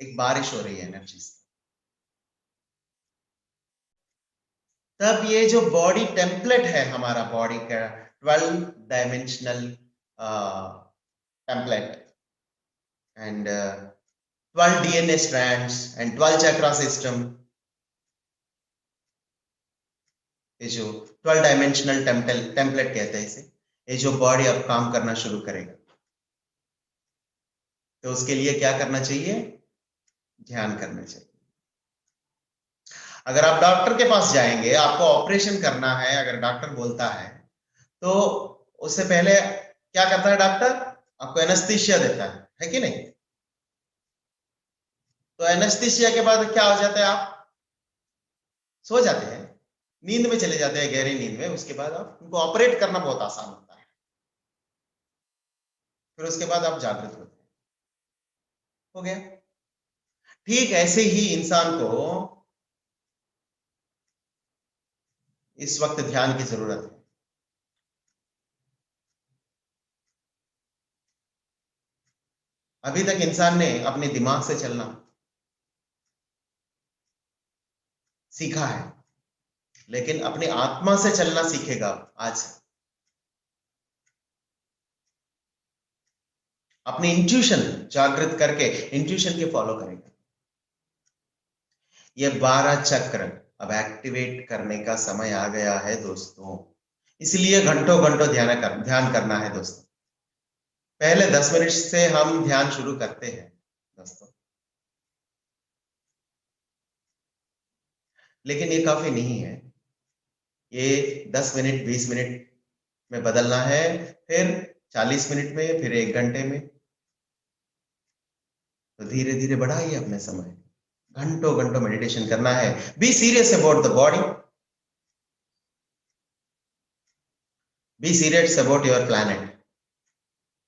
Speaker 2: एक बारिश हो रही है एनर्जी। तब ये जो बॉडी टेम्पलेट है हमारा, बॉडी का 12 dimensional template and 12 DNA strands and 12 chakra system, ये जो 12 डायमेंशनल टेम्पलेट कहते हैं इसे, ये जो बॉडी अब काम करना शुरू करेगा, तो उसके लिए क्या करना चाहिए? ध्यान करना चाहिए। अगर आप डॉक्टर के पास जाएंगे, आपको ऑपरेशन करना है, अगर डॉक्टर बोलता है तो उससे पहले क्या करता है डॉक्टर? आपको एनेस्थीसिया देता है कि नहीं? तो एनेस्थीसिया के बाद क्या हो जाता है? आप सो जाते हैं, नींद में चले जाते हैं, गहरी नींद में। उसके बाद आप उनको ऑपरेट करना बहुत आसान होता है, फिर उसके बाद आप जागृत होते हैं। हो गया। ठीक ऐसे ही इंसान को इस वक्त ध्यान की जरूरत है। अभी तक इंसान ने अपने दिमाग से चलना सीखा है, लेकिन अपनी आत्मा से चलना सीखेगा आज। अपनी इंट्यूशन जागृत करके इंट्यूशन के फॉलो करेगा। ये 12 चक्र अब एक्टिवेट करने का समय आ गया है दोस्तों, इसलिए घंटों घंटों ध्यान करना है दोस्तों। पहले 10 मिनट से हम ध्यान शुरू करते हैं दोस्तों, लेकिन ये काफी नहीं है। ये 10 मिनट 20 मिनट में बदलना है, फिर 40 मिनट में, फिर 1 घंटे में। तो धीरे धीरे बढ़ाइए अपने समय, घंटों घंटों मेडिटेशन करना है। Be serious about the body, be serious about your planet.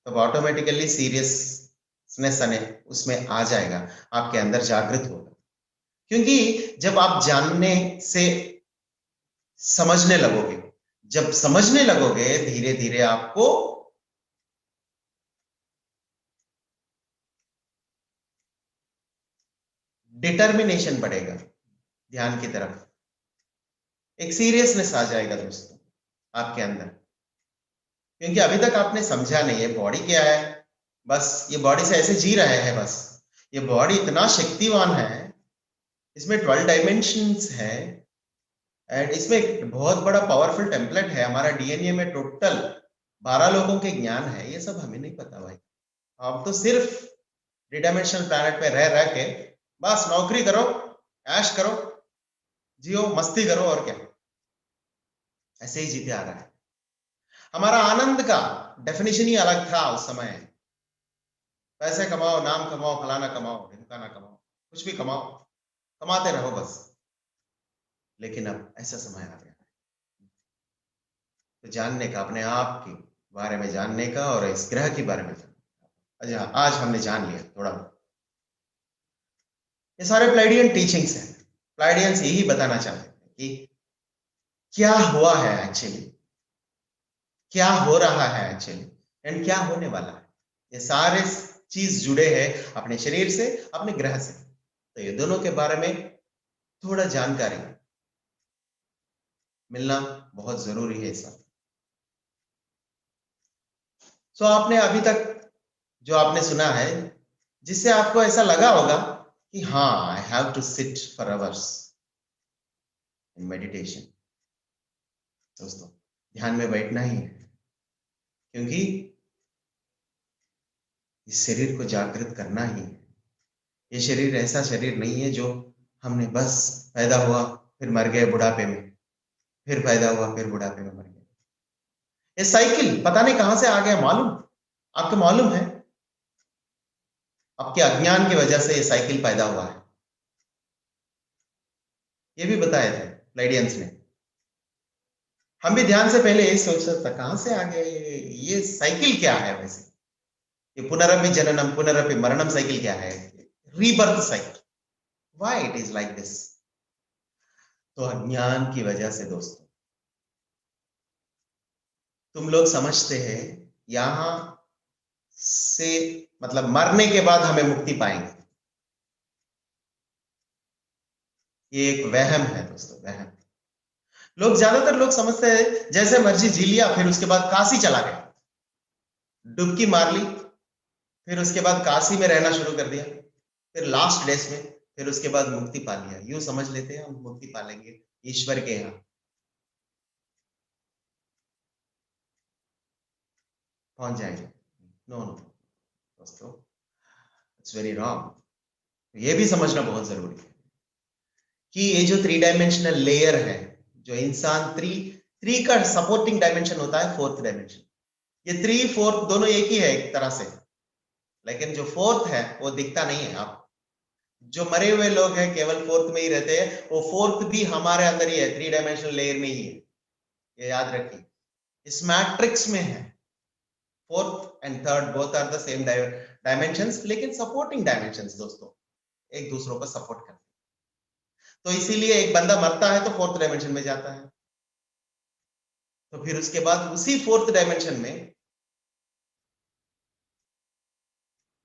Speaker 2: तो ऑटोमेटिकली सीरियसनेस उसमें आ जाएगा, आपके अंदर जागृत होगा। क्योंकि जब आप जानने से समझने लगोगे, जब समझने लगोगे, धीरे धीरे आपको डिटर्मिनेशन बढ़ेगा ध्यान की तरफ, एक सीरियसनेस आ जाएगा दोस्तों आपके अंदर। क्योंकि अभी तक आपने समझा नहीं है बॉडी क्या है, बस ये बॉडी से ऐसे जी रहे हैं बस। ये बॉडी इतना शक्तिवान है, इसमें 12 डायमेंशंस है, एंड इसमें एक बहुत बड़ा पावरफुल टेम्पलेट है। हमारा डीएनए में टोटल 12 लोगों के ज्ञान है, ये सब हमें नहीं पता भाई। आप तो सिर्फ 3 डायमेंशनल प्लैनेट पे रह रह के बस नौकरी करो, ऐश करो, जियो, मस्ती करो, और क्या, ऐसे ही जीते आ रहा है। हमारा आनंद का डेफिनेशन ही अलग था उस समय। पैसे कमाओ, नाम कमाओ, फलाना कमाओ, ढिमकाना कमाओ, कुछ भी कमाओ, कमाते रहो बस। लेकिन अब ऐसा समय आ गया तो जानने का, अपने आप के बारे में जानने का, और इस ग्रह के बारे में जानने का। अच्छा, आज हमने जान लिया थोड़ा। ये सारे प्लाइडियन टीचिंग्स हैं। प्लाइडियंस यही बताना चाहते हैं कि क्या हुआ है एक्चुअली, क्या हो रहा है एक्चुअली, एंड क्या होने वाला है। ये सारे चीज जुड़े हैं अपने शरीर से, अपने ग्रह से। तो ये दोनों के बारे में थोड़ा जानकारी मिलना बहुत जरूरी है इस वक्त। सो आपने अभी तक जो आपने सुना है, जिससे आपको ऐसा लगा होगा कि हाँ, I have to sit for hours in meditation. दोस्तों, ध्यान में बैठना ही है, क्योंकि इस शरीर को जागृत करना ही है। ये शरीर ऐसा शरीर नहीं है जो हमने बस पैदा हुआ फिर मर गए बुढ़ापे में, फिर पैदा हुआ फिर बुढ़ापे में मर गए। ये साइकिल पता नहीं कहां से आ गया, मालूम? आपको मालूम है? आपके अज्ञान की वजह से ये साइकिल पैदा हुआ है। ये भी बताए थे प्लेडियंस ने। हम भी ध्यान से पहले यही सोच रहे थे कहां से आ गया ये साइकिल क्या है वैसे? ये पुनरपि जननम पुनरपि मरणम साइकिल क्या है? Rebirth cycle. Why it is like this? तो अज्ञान की वजह से दोस्तों। तुम लोग समझते हैं यहां से मतलब मरने के बाद हमें मुक्ति पाएंगे। ये एक वहम है दोस्तों, वहम। ज्यादातर लोग समझते हैं जैसे मर्जी जी लिया, फिर उसके बाद काशी चला गया, डुबकी मार ली, फिर उसके बाद काशी में रहना शुरू कर दिया, फिर लास्ट डेज में फिर उसके बाद मुक्ति पा लिया। यूं समझ लेते हैं हम मुक्ति पा लेंगे ईश्वर के यहाँ, पहुंच जाएंगे। नो नो दोस्तों, इट्स वेरी रॉन्ग। ये भी समझना बहुत जरूरी है कि ये जो थ्री डायमेंशनल लेयर है, जो इंसान थ्री थ्री का सपोर्टिंग डायमेंशन होता है, फोर्थ डायमेंशन। ये थ्री फोर्थ दोनों एक ही है एक तरह से, लेकिन जो फोर्थ है वो दिखता नहीं है। आप जो मरे हुए लोग हैं केवल फोर्थ में ही रहते हैं, वो फोर्थ भी हमारे अंदर ही है, थ्री डायमेंशनल लेयर में ही है। ये याद रखिए, इस मैट्रिक्स में है। Fourth and third both are the same dimensions, लेकिन सपोर्टिंग डायमेंशंस दोस्तों, एक दूसरों को सपोर्ट करते हैं। तो इसीलिए एक बंदा मरता है तो फोर्थ डायमेंशन में जाता है, तो फिर उसके बाद उसी फोर्थ डायमेंशन में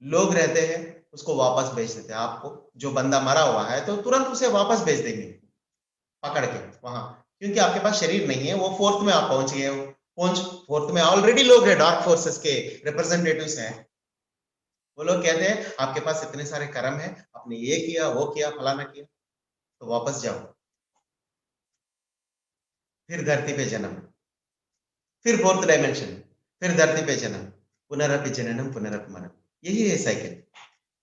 Speaker 2: लोग रहते हैं, उसको वापस भेज देते हैं। आपको जो बंदा मरा हुआ है तो तुरंत उसे वापस भेज देंगे पकड़ के वहां, क्योंकि आपके पास शरीर नहीं है। वो फोर्थ में आप पहुंच गए हो, पहुंच फोर्थ में ऑलरेडी लोग हैं, डार्क फोर्सेस के रिप्रेजेंटेटिव्स हैं। वो लोग कहते हैं आपके पास इतने सारे कर्म है, आपने ये किया वो किया फलाना किया, तो वापस जाओ। फिर धरती पे जन्म, फिर फोर्थ डायमेंशन, फिर धरती पे जन्म, पुनरपि जननम पुनरपि मरणम। यही है साइकिल।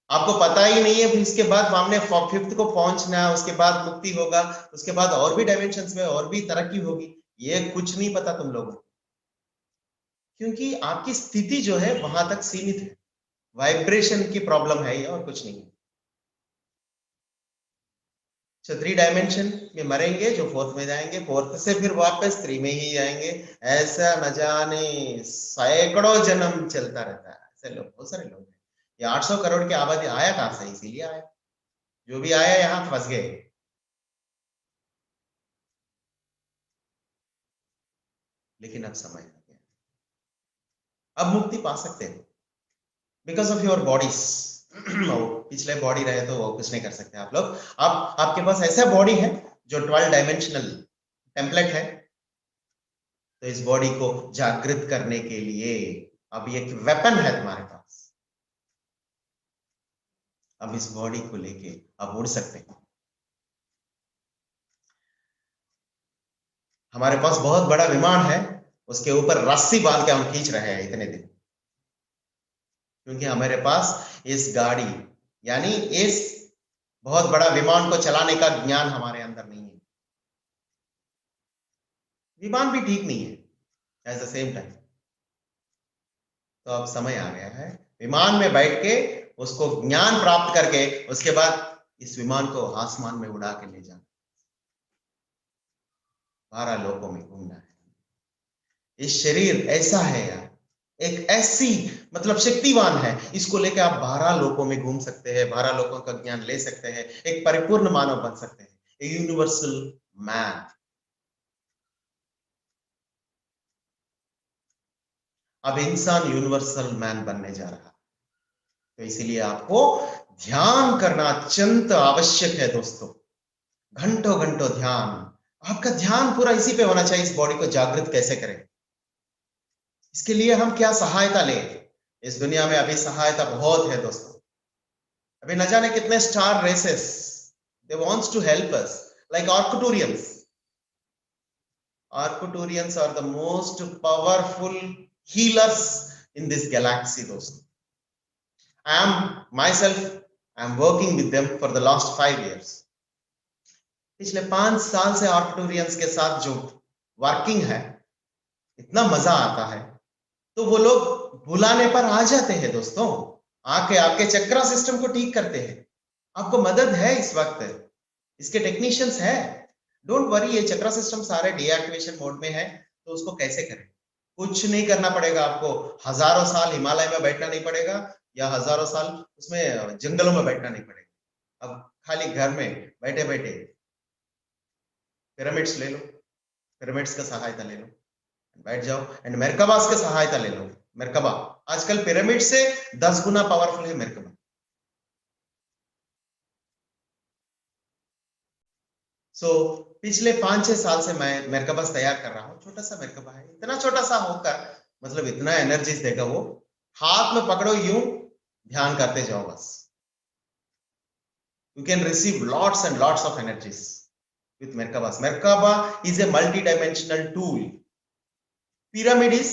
Speaker 2: आपको पता ही नहीं है, फिर इसके बाद हमने फिफ्थ को पहुंचना है, उसके बाद मुक्ति होगा, उसके बाद और भी डायमेंशंस में और भी तरक्की होगी। ये कुछ नहीं पता तुम लोगों को, क्योंकि आपकी स्थिति जो है वहां तक सीमित है। वाइब्रेशन की प्रॉब्लम है ये, और कुछ नहीं है। थ्री डायमेंशन में मरेंगे जो फोर्थ में जाएंगे, फोर्थ से फिर वापस थ्री में ही जाएंगे। ऐसा न जाने सैकड़ों जन्म चलता रहता है। ऐसे लोग, बहुत सारे लोग हैं। ये 800 करोड़ की आबादी आया कहां से? इसीलिए आया, जो भी आया यहाँ फंस गए। लेकिन अब समय आ गया, अब मुक्ति पा सकते हैं बिकॉज ऑफ योर बॉडीज। पिछले बॉडी रहे तो वो कुछ नहीं कर सकते आप लोग। अब आपके पास ऐसा बॉडी है जो 12 डायमेंशनल टेम्पलेट है, तो इस बॉडी को जागृत करने के लिए अब एक वेपन है तुम्हारे पास। अब इस बॉडी को लेके अब उड़ सकते हैं। हमारे पास बहुत बड़ा विमान है, उसके ऊपर रस्सी बांध के हम खींच रहे हैं इतने दिन, क्योंकि हमारे पास इस गाड़ी यानी इस बहुत बड़ा विमान को चलाने का ज्ञान हमारे अंदर नहीं है। विमान भी ठीक नहीं है एट द सेम टाइम। तो अब समय आ गया है विमान में बैठ के उसको ज्ञान प्राप्त करके उसके बाद इस विमान को आसमान में उड़ा के ले जाना, 12 लोकों में घूमना है। इस शरीर ऐसा है यार, एक ऐसी मतलब शक्तिवान है, इसको लेके आप 12 लोकों में घूम सकते हैं, 12 लोकों का ज्ञान ले सकते हैं, एक परिपूर्ण मानव बन सकते हैं, एक यूनिवर्सल मैन। अब इंसान यूनिवर्सल मैन बनने जा रहा है, तो इसीलिए आपको ध्यान करना अत्यंत आवश्यक है दोस्तों। घंटों घंटों ध्यान, आपका ध्यान पूरा इसी पे होना चाहिए, इस बॉडी को जागृत कैसे करें, इसके लिए हम क्या सहायता लें? इस दुनिया में अभी सहायता बहुत है दोस्तों। अभी न जाने कितने star races they wants to help us, like Arcturians. Arcturians are the most powerful healers in this galaxy, दोस्तों. I am myself, I am working with them for the last 5 years. पिछले 5 साल से आर्कटूरियंस के साथ जो वर्किंग है, इतना मजा आता है। तो वो लोग बुलाने पर आ जाते हैं दोस्तों, आके आपके चक्रा सिस्टम को ठीक करते हैं। आपको मदद है इस वक्त, इसके टेक्नीशियंस है। डोंट वरी, ये चक्रा सिस्टम सारे डीएक्टिवेशन मोड में है, तो उसको कैसे करें? कुछ नहीं करना पड़ेगा आपको। हजारों साल हिमालय में बैठना नहीं पड़ेगा, या हजारों साल उसमें जंगलों में बैठना नहीं पड़ेगा। अब खाली घर में बैठे बैठे पिरामिड्स ले लो, पिरामिड्स का सहायता ले लो, बैठ जाओ, एंड मेरकाबास का सहायता ले लो। मेरकाबा आजकल पिरामिड से 10 गुना पावरफुल है मेरकाबा। सो पिछले 5-6 साल से मैं मेरकाबास तैयार कर रहा हूँ। छोटा सा मेरकाबा है, इतना छोटा सा होकर मतलब इतना एनर्जीज देगा वो। हाथ में पकड़ो, यूं ध्यान करते जाओ बस। You can receive lots and lots of energies with Merkabas. Merkaba is a multi-dimensional tool. Pyramid is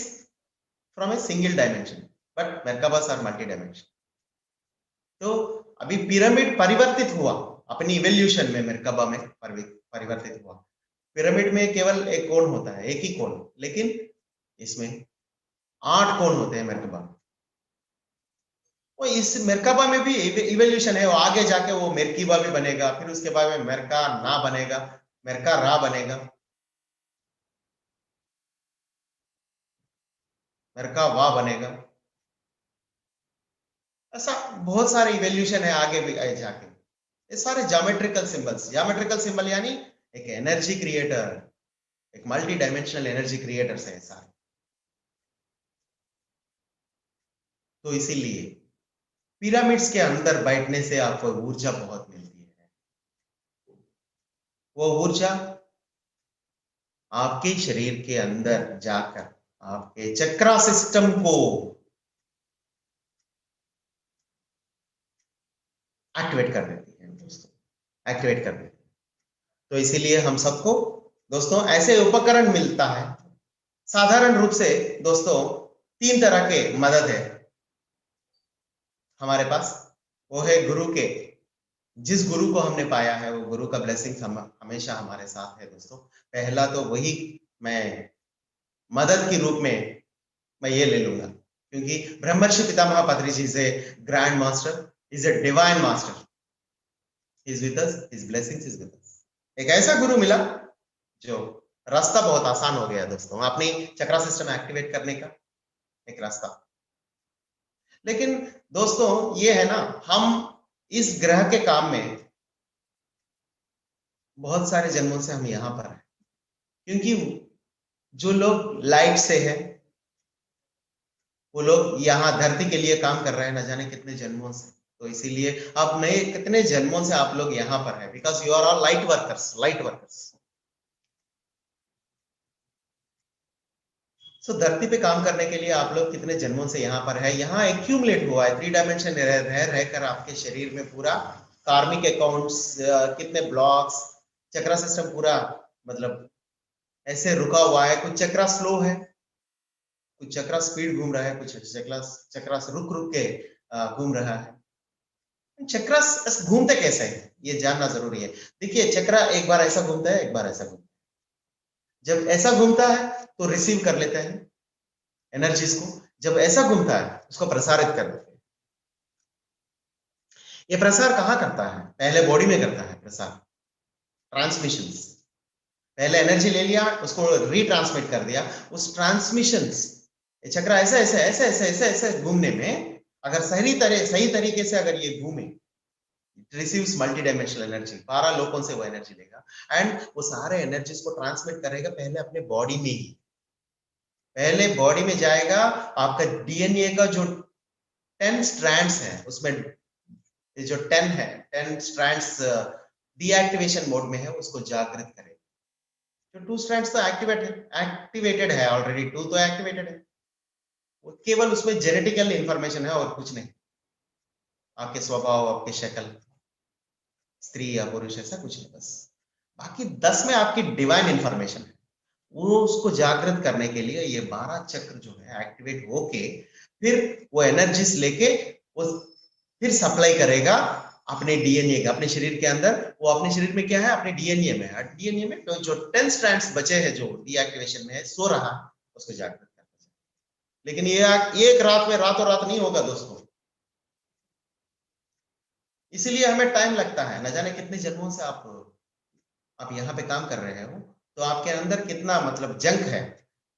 Speaker 2: from a single dimension, but Merkabas are multi-dimensional. तो अभी पिरामिड परिवर्तित हुआ अपनी इवोल्यूशन में, मेरकाबा में परिवर्तित हुआ। पिरामिड में केवल एक कोण होता है, एक ही कोण, लेकिन इसमें 8 कोण होते हैं मेरकाबा में। वो इस मेरकाबा में भी इवोल्यूशन है, वो आगे जाके वो मेरकीबा भी बनेगा, फिर उसके बाद में मेरका ना बनेगा, मेरका रा बनेगा, मेरका वा बनेगा। ऐसा बहुत सारे इवोल्यूशन है आगे भी जाके। ये सारे ज्योमेट्रिकल सिंबल्स, ज्योमेट्रिकल सिंबल यानी एक एनर्जी क्रिएटर, एक मल्टी डायमेंशनल एनर्जी क्रिएटर्स है सारे। तो इसीलिए पिरामिड्स के अंदर बैठने से आपको ऊर्जा बहुत मिलती है। वो ऊर्जा आपके शरीर के अंदर जाकर आपके चक्रा सिस्टम को एक्टिवेट कर देती है दोस्तों, एक्टिवेट कर देती है। तो इसीलिए हम सबको दोस्तों ऐसे उपकरण मिलता है। साधारण रूप से दोस्तों 3 तरह के मदद है हमारे पास। वो है गुरु के, जिस गुरु को हमने पाया है वो गुरु का ब्लेसिंग हमेशा हमारे साथ है दोस्तों। पहला तो वही मैं मदद के रूप में मैं ये ले लूंगा, क्योंकि ब्रह्मर्षि पितामह पत्रिजी जी से grand master, is a divine master, is with us, his blessings is with us. एक ऐसा गुरु मिला जो रास्ता बहुत आसान हो गया दोस्तों, अपनी चक्रा सिस्टम एक्टिवेट करने का एक रास्ता। लेकिन दोस्तों ये है ना, हम इस ग्रह के काम में बहुत सारे जन्मों से हम यहां पर हैं, क्योंकि जो लोग लाइट से है वो लोग यहाँ धरती के लिए काम कर रहे हैं न जाने कितने जन्मों से। तो इसीलिए अब नए कितने जन्मों से आप लोग यहाँ पर हैं, because you are all light workers, light workers. So धरती पे काम करने के लिए आप लोग कितने जन्मों से यहाँ पर है, यहाँ एक्यूमुलेट हुआ है 3 डायमेंशन रहकर आपके शरीर में पूरा कार्मिक अकाउंट्स, कितने ब्लॉक्स, चक्रा सिस्टम पूरा मतलब ऐसे रुका हुआ है। कुछ चक्रा स्लो है, कुछ चक्रा स्पीड घूम रहा है, कुछ चक्रा रुक रुक के घूम रहा है। चक्रा घूमते कैसे है ये जानना जरूरी है। देखिए चक्रा एक बार ऐसा घूमता है, एक बार ऐसा घूमता है। जब ऐसा घूमता है तो रिसीव कर लेते हैं एनर्जीज को, जब ऐसा घूमता है उसको प्रसारित कर देते हैं। ये प्रसार कहाँ करता है? पहले बॉडी में करता है प्रसार, ट्रांसमिशंस। पहले एनर्जी ले लिया, उसको रीट्रांसमिट कर दिया, उस ट्रांसमिशंस चक्रा ऐसे ऐसे ऐसे ऐसे ऐसे ऐसे घूमने में अगर सही तरीके से अगर ये घूमे, it receives multi dimensional energy, 12 लोकों से वो एनर्जी लेगा एंड वो सारे एनर्जीज को ट्रांसमिट करेगा पहले अपने बॉडी में ही। पहले बॉडी में जाएगा, आपका डीएनए का जो 10 स्ट्रैंड्स है उसमें ये जो 10 है, 10 स्ट्रैंड्स डीएक्टिवेशन मोड में है, उसको जागृत करेगा। जो 2 स्ट्रैंड्स तो एक्टिवेटेड है ऑलरेडी, 2 तो एक्टिवेटेड है, वो केवल उसमें जेनेटिकल इंफॉर्मेशन है और कुछ नहीं। आपके स्वभाव, आपकी शक्ल, स्त्री या पुरुष, ऐसा कुछ नहीं बस। बाकी 10 में आपकी डिवाइन इंफॉर्मेशन है। वो उसको जागृत करने के लिए ये 12 चक्र जो है एक्टिवेट होके फिर वो एनर्जीज लेके वो फिर सप्लाई करेगा अपने डीएनए का, अपने शरीर के अंदर। वो अपने शरीर में क्या है, अपने डीएनए में है। डीएनए में तो जो 10 स्ट्रैंड्स बचे हैं, जो डीएक्टिवेशन में है, सो रहा, उसको जागृत करना चाहिए। लेकिन ये एक रात में, रातों रात नहीं होगा दोस्तों। इसीलिए हमें टाइम लगता है। न जाने कितने जन्मों से आप यहाँ पे काम कर रहे हो, तो आपके अंदर कितना मतलब जंक है,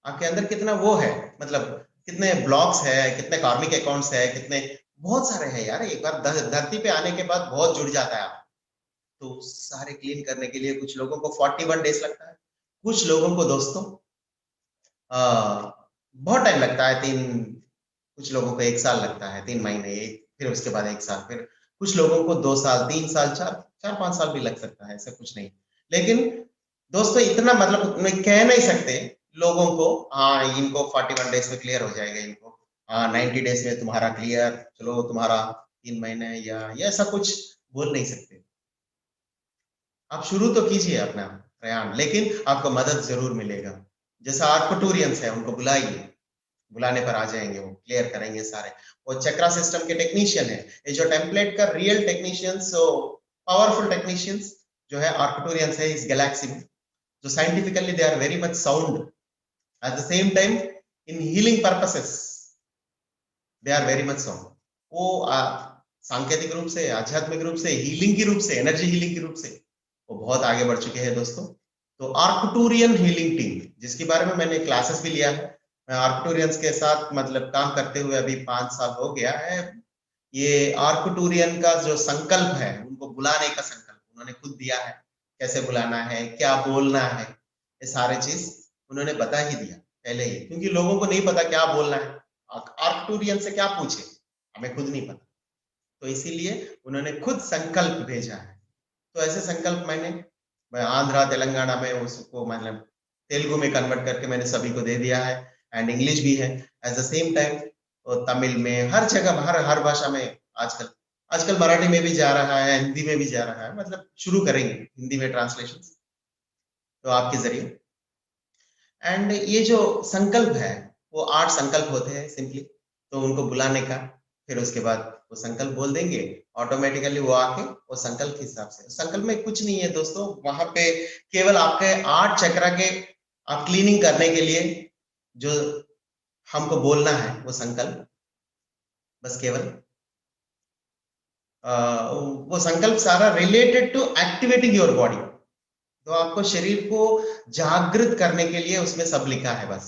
Speaker 2: आपके अंदर कितना वो है, मतलब कितने ब्लॉक्स है, कितने कार्मिक अकाउंट्स है, कितने, बहुत सारे हैं यार। एक बार धरती पे आने के बाद बहुत जुड़ जाता है आप। तो सारे क्लीन करने के लिए कुछ लोगों को 41 डेज लगता है, कुछ लोगों को दोस्तों बहुत टाइम लगता है। कुछ लोगों को 1 साल लगता है, 3 महीने, फिर उसके बाद 1 साल, फिर कुछ लोगों को 2 साल, 3 साल, 4-5 साल भी लग सकता है, ऐसा कुछ नहीं। लेकिन दोस्तों इतना मतलब मैं कह नहीं सकते लोगों को, हाँ इनको 41 डेज में क्लियर हो जाएगा, इनको हाँ 90 डेज में तुम्हारा क्लियर, चलो तुम्हारा 3 महीने, या ऐसा कुछ बोल नहीं सकते। आप शुरू तो कीजिए अपना प्रयाण, लेकिन आपको मदद जरूर मिलेगा। जैसा आर्कटूरियंस है, उनको बुलाइए, बुलाने पर आ जाएंगे, वो क्लियर करेंगे सारे। वो चक्रा सिस्टम के टेक्नीशियन है, ये जो टेम्पलेट का रियल टेक्नीशियंस, पावरफुल टेक्नीशियंस जो है आर्कटूरियंस है इस गैलेक्सी में, जो scientifically they are very much sound, at the same time in healing purposes they are very much sound. वो सांकेतिक रूप से, आध्यात्मिक रूप से, हीलिंग के रूप से, एनर्जी हीलिंग के रूप से वो बहुत आगे बढ़ चुके हैं दोस्तों। तो आर्कटूरियन हीलिंग टीम, जिसके बारे में मैंने क्लासेस भी लिया है, मैं आर्कटूरियंस के साथ मतलब काम करते हुए अभी 5 साल हो गया है। ये आर्कटूरियन का जो संकल्प है, उनको बुलाने का संकल्प उन्होंने खुद दिया है। कैसे बुलाना है, क्या बोलना है, ये सारे चीज उन्होंने बता ही दिया पहले ही, क्योंकि लोगों को नहीं पता क्या बोलना है। आर्कटूरियन से क्या पूछे, हमें खुद नहीं पता। तो इसीलिए उन्होंने खुद संकल्प भेजा है। तो ऐसे संकल्प मैं आंध्रा तेलंगाना में उसको मतलब तेलुगु में कन्वर्ट करके मैंने सभी को दे दिया है, एंड इंग्लिश भी है एट द सेम टाइम। और तमिल में, हर जगह, हर भाषा में आजकल, मराठी में भी जा रहा है, हिंदी में भी जा रहा है, मतलब शुरू करेंगे हिंदी में ट्रांसलेशन तो आपके जरिए। एंड ये जो संकल्प है, वो 8 संकल्प होते हैं सिंपली, तो उनको बुलाने का, फिर उसके बाद वो संकल्प बोल देंगे, ऑटोमेटिकली वो आके वो संकल्प के हिसाब से, संकल्प में कुछ नहीं है दोस्तों, वहां पे केवल आपके 8 चक्रा के आप क्लीनिंग करने के लिए जो हमको बोलना है वो संकल्प, बस केवल वो संकल्प सारा related to activating your body. तो आपको शरीर को जागृत करने के लिए उसमें सब लिखा है बस।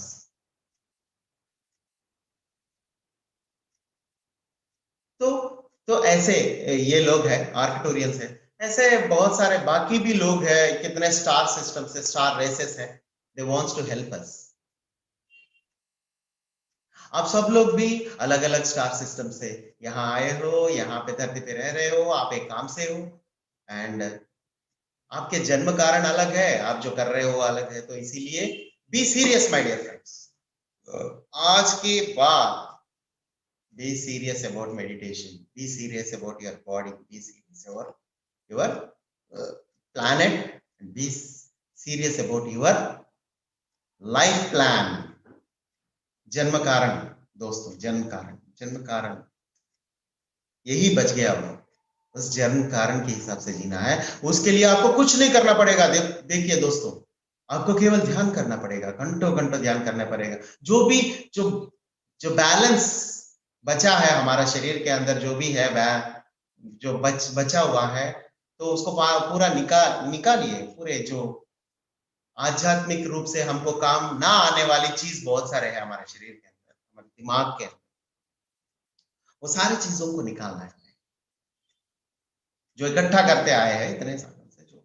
Speaker 2: तो ऐसे ये लोग हैं, आर्कटोरियंस है। ऐसे बहुत सारे बाकी भी लोग हैं, कितने स्टार सिस्टम से, स्टार रेसेस है, they wants to help us. आप सब लोग भी अलग अलग स्टार सिस्टम से यहाँ आए हो, यहाँ पे धरती पे रह रहे हो, आप एक काम से हो, एंड आपके जन्म कारण अलग है, आप जो कर रहे हो अलग है। तो इसीलिए be serious my dear friends, आज के बाद be serious about meditation, be serious about your body, be serious about your planet, and be serious about your life plan। जन्म कारण दोस्तों, जन्म कारण यही बच गया। अब उस जन्म कारण के हिसाब से जीना है। उसके लिए आपको कुछ नहीं करना पड़ेगा। देखिए दोस्तों, आपको केवल ध्यान करना पड़ेगा, घंटों घंटों ध्यान करना पड़ेगा। जो भी जो जो बैलेंस बचा है हमारा शरीर के अंदर, जो भी है जो बचा हुआ है, तो उसको पूरा निकालिए। पूरे जो आध्यात्मिक रूप से हमको काम ना आने वाली चीज बहुत सारे है हमारे शरीर के अंदर, हमारे दिमाग के अंदर, वो सारी चीजों को निकालना है, जो इकट्ठा करते आए हैं इतने सालों से, जो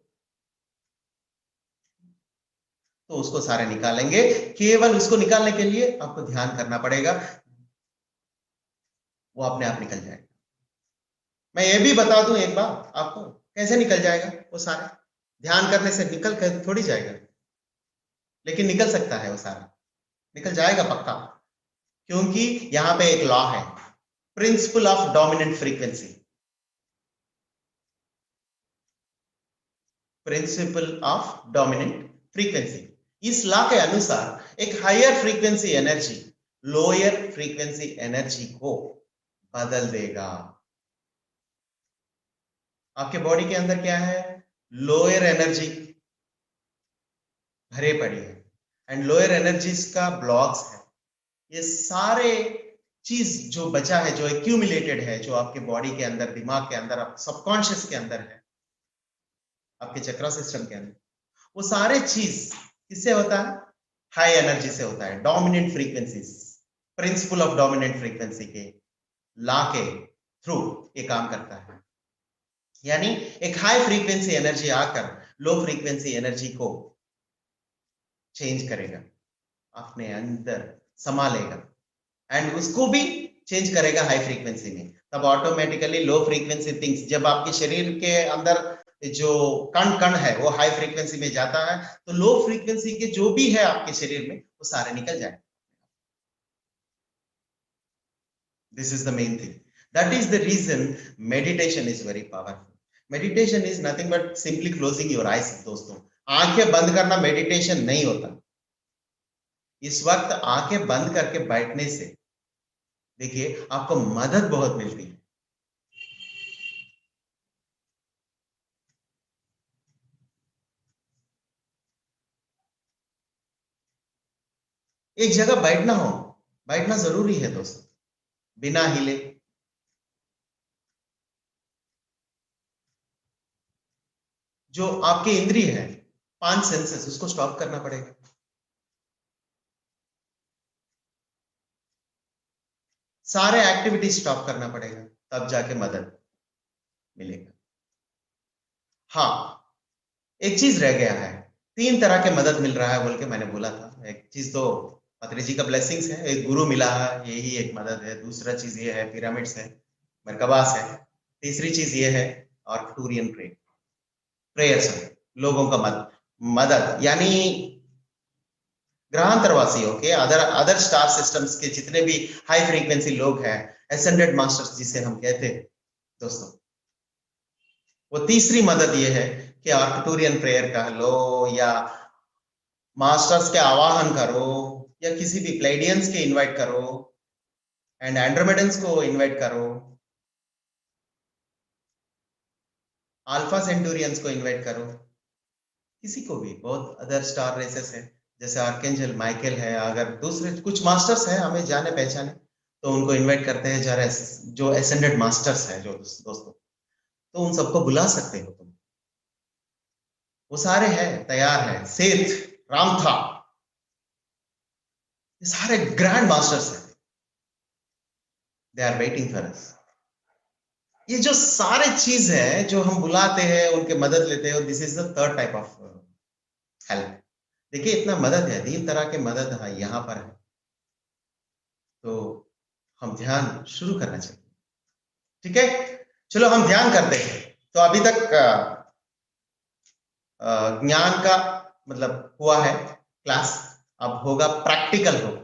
Speaker 2: तो उसको सारे निकालेंगे। केवल उसको निकालने के लिए आपको ध्यान करना पड़ेगा, वो अपने आप निकल जाएगा। मैं ये भी बता दूं एक बात आपको, कैसे निकल जाएगा वो सारा। ध्यान करने से निकल कर थोड़ी जाएगा, लेकिन निकल सकता है वो सारा, निकल जाएगा पक्का। क्योंकि यहां पे एक लॉ है, principle of dominant frequency. Principle of dominant frequency, इस लॉ के अनुसार एक higher frequency energy lower frequency energy को बदल देगा। आपके बॉडी के अंदर क्या है, लोअर एनर्जी भरे पड़ी है एंड लोअर एनर्जीज का ब्लॉक्स है। ये सारे चीज जो बचा है, जो एक्यूमुलेटेड है, जो आपके बॉडी के अंदर, दिमाग के अंदर, आप सबकॉन्शियस के अंदर है, आपके चक्रा सिस्टम के अंदर, वो सारे चीज किससे होता है, हाई एनर्जी से होता है, dominant frequencies, principal of dominant frequency के लॉ के थ्रू ये काम करता है। यानी एक हाई फ्रीक्वेंसी एनर्जी आकर लो फ्रीक्वेंसी एनर्जी को चेंज करेगा, अपने अंदर समा लेगा एंड उसको भी चेंज करेगा हाई फ्रीक्वेंसी में। तब ऑटोमेटिकली लो फ्रीक्वेंसी थिंग्स, जब आपके शरीर के अंदर जो कण कण है वो हाई फ्रीक्वेंसी में जाता है, तो लो फ्रीक्वेंसी के जो भी है आपके शरीर में वो सारे निकल जाए। This is the main thing, that is the reason meditation is very powerful. Meditation is nothing but simply closing your eyes. दोस्तों, आंखें बंद करना मेडिटेशन नहीं होता। इस वक्त आंखें बंद करके बैठने से देखिए आपको मदद बहुत मिलती है। एक जगह बैठना जरूरी है दोस्तों, बिना हिले। जो आपके इंद्रिय है, 5 सेंसेस, उसको स्टॉप करना पड़ेगा। सारे एक्टिविटीज स्टॉप करना पड़ेगा, तब जाके मदद मिलेगा। हाँ, एक चीज रह गया है, 3 तरह के मदद मिल रहा है बोल के मैंने बोला था। एक चीज तो पत्री जी का ब्लेसिंग्स है, एक गुरु मिला है, यही एक मदद है। दूसरा चीज ये है, पिरामिड्स है, मरकबास है। तीसरी चीज ये है आर्कटूरियन प्रेयर्स है, लोगों का मदद, यानी ग्रहांतरवासियों के, अदर स्टार सिस्टम्स के जितने भी हाई फ्रीक्वेंसी लोग हैं, एसेंडेड मास्टर्स जिसे हम कहते हैं दोस्तों, वो तीसरी मदद ये है कि आर्कटूरियन प्रेयर कह लो, या मास्टर्स के आवाहन करो, या किसी भी प्लेडियंस के इनवाइट करो एंड एंड्रोमेडन्स को इनवाइट करो, अल्फा सेंटूरियंस को इनवाइट करो, किसी को भी। बहुत अदर स्टार रेसेस है, जैसे आर्केंजल माइकल है, अगर दूसरे कुछ मास्टर्स हैं हमें जाने पहचाने, तो उनको इनवाइट करते हैं। जरा जो एसेंडेड मास्टर्स हैं जो दोस्तों, तो उन सबको बुला सकते हो तुम, वो सारे हैं, तैयार है। सेठ, रामथा, ये सारे ग्रैंड मास्टर्स हैं, they are waiting for us. ये जो सारे चीज है जो हम बुलाते हैं, उनके मदद लेते हैं, this is the third type of help. देखिए इतना मदद है, 3 तरह के मदद है यहाँ पर है, तो हम ध्यान शुरू करना चाहिए। ठीक है, चलो हम ध्यान करते हैं। तो अभी तक ज्ञान का मतलब हुआ है क्लास, अब होगा प्रैक्टिकल होगा,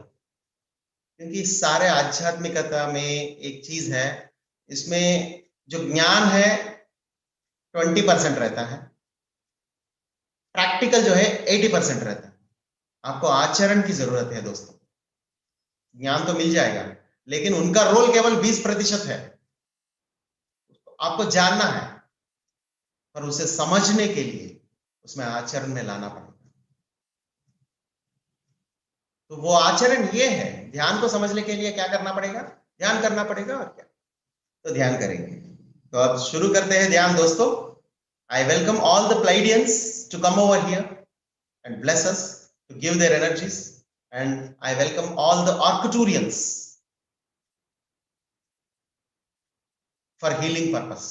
Speaker 2: क्योंकि सारे आध्यात्मिकता में एक चीज है, इसमें जो ज्ञान है 20% रहता है, प्रैक्टिकल जो है 80% रहता है। आपको आचरण की जरूरत है दोस्तों। ज्ञान तो मिल जाएगा, लेकिन उनका रोल केवल 20% है। आपको जानना है, पर उसे समझने के लिए उसमें आचरण में लाना पड़ेगा। तो वो आचरण ये है, ध्यान को समझने के लिए क्या करना पड़ेगा, ध्यान करना पड़ेगा, और क्या, तो ध्यान करेंगे। तो अब शुरू करते हैं ध्यान दोस्तों। I welcome all the Pleiadians to come over here and bless us, to give their energies, and I welcome all the Arcturians for healing purpose.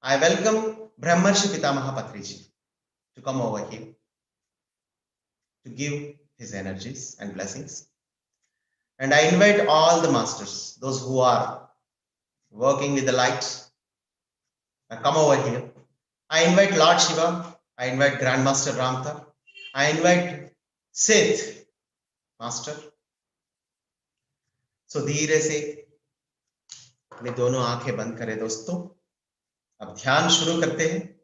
Speaker 2: I welcome Brahmarshi Pitamaha Patriji to come over here to give his energies and blessings. And I invite all the masters, those who are working with the light, come over here. I invite Lord Shiva, I invite Grandmaster Ramtha, I invite Seth Master, सो धीरे से अपनी दोनों आंखें बंद करें दोस्तों। अब ध्यान शुरू करते हैं।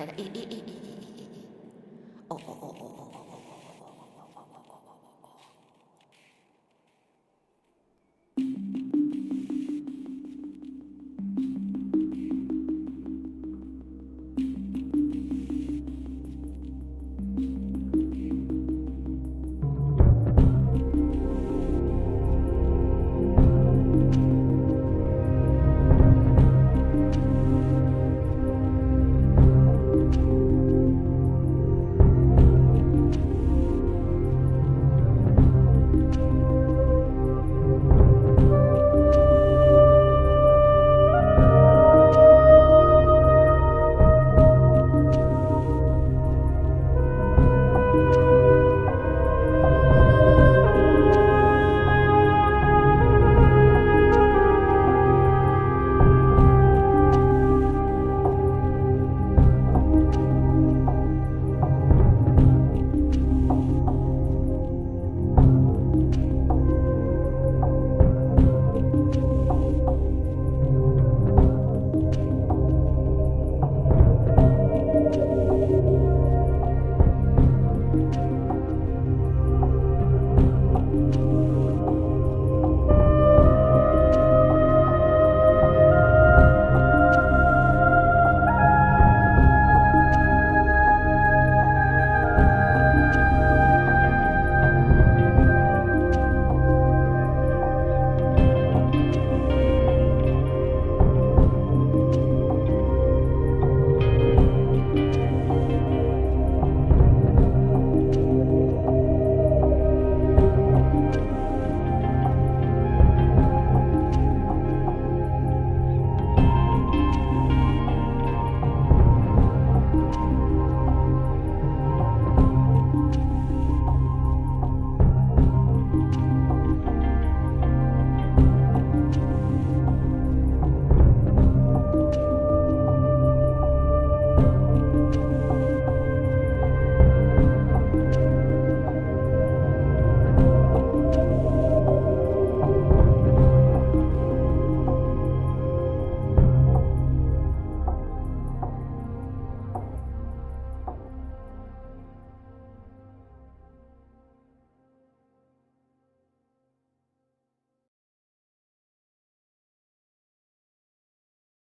Speaker 3: 快点，一，哦哦哦哦哦哦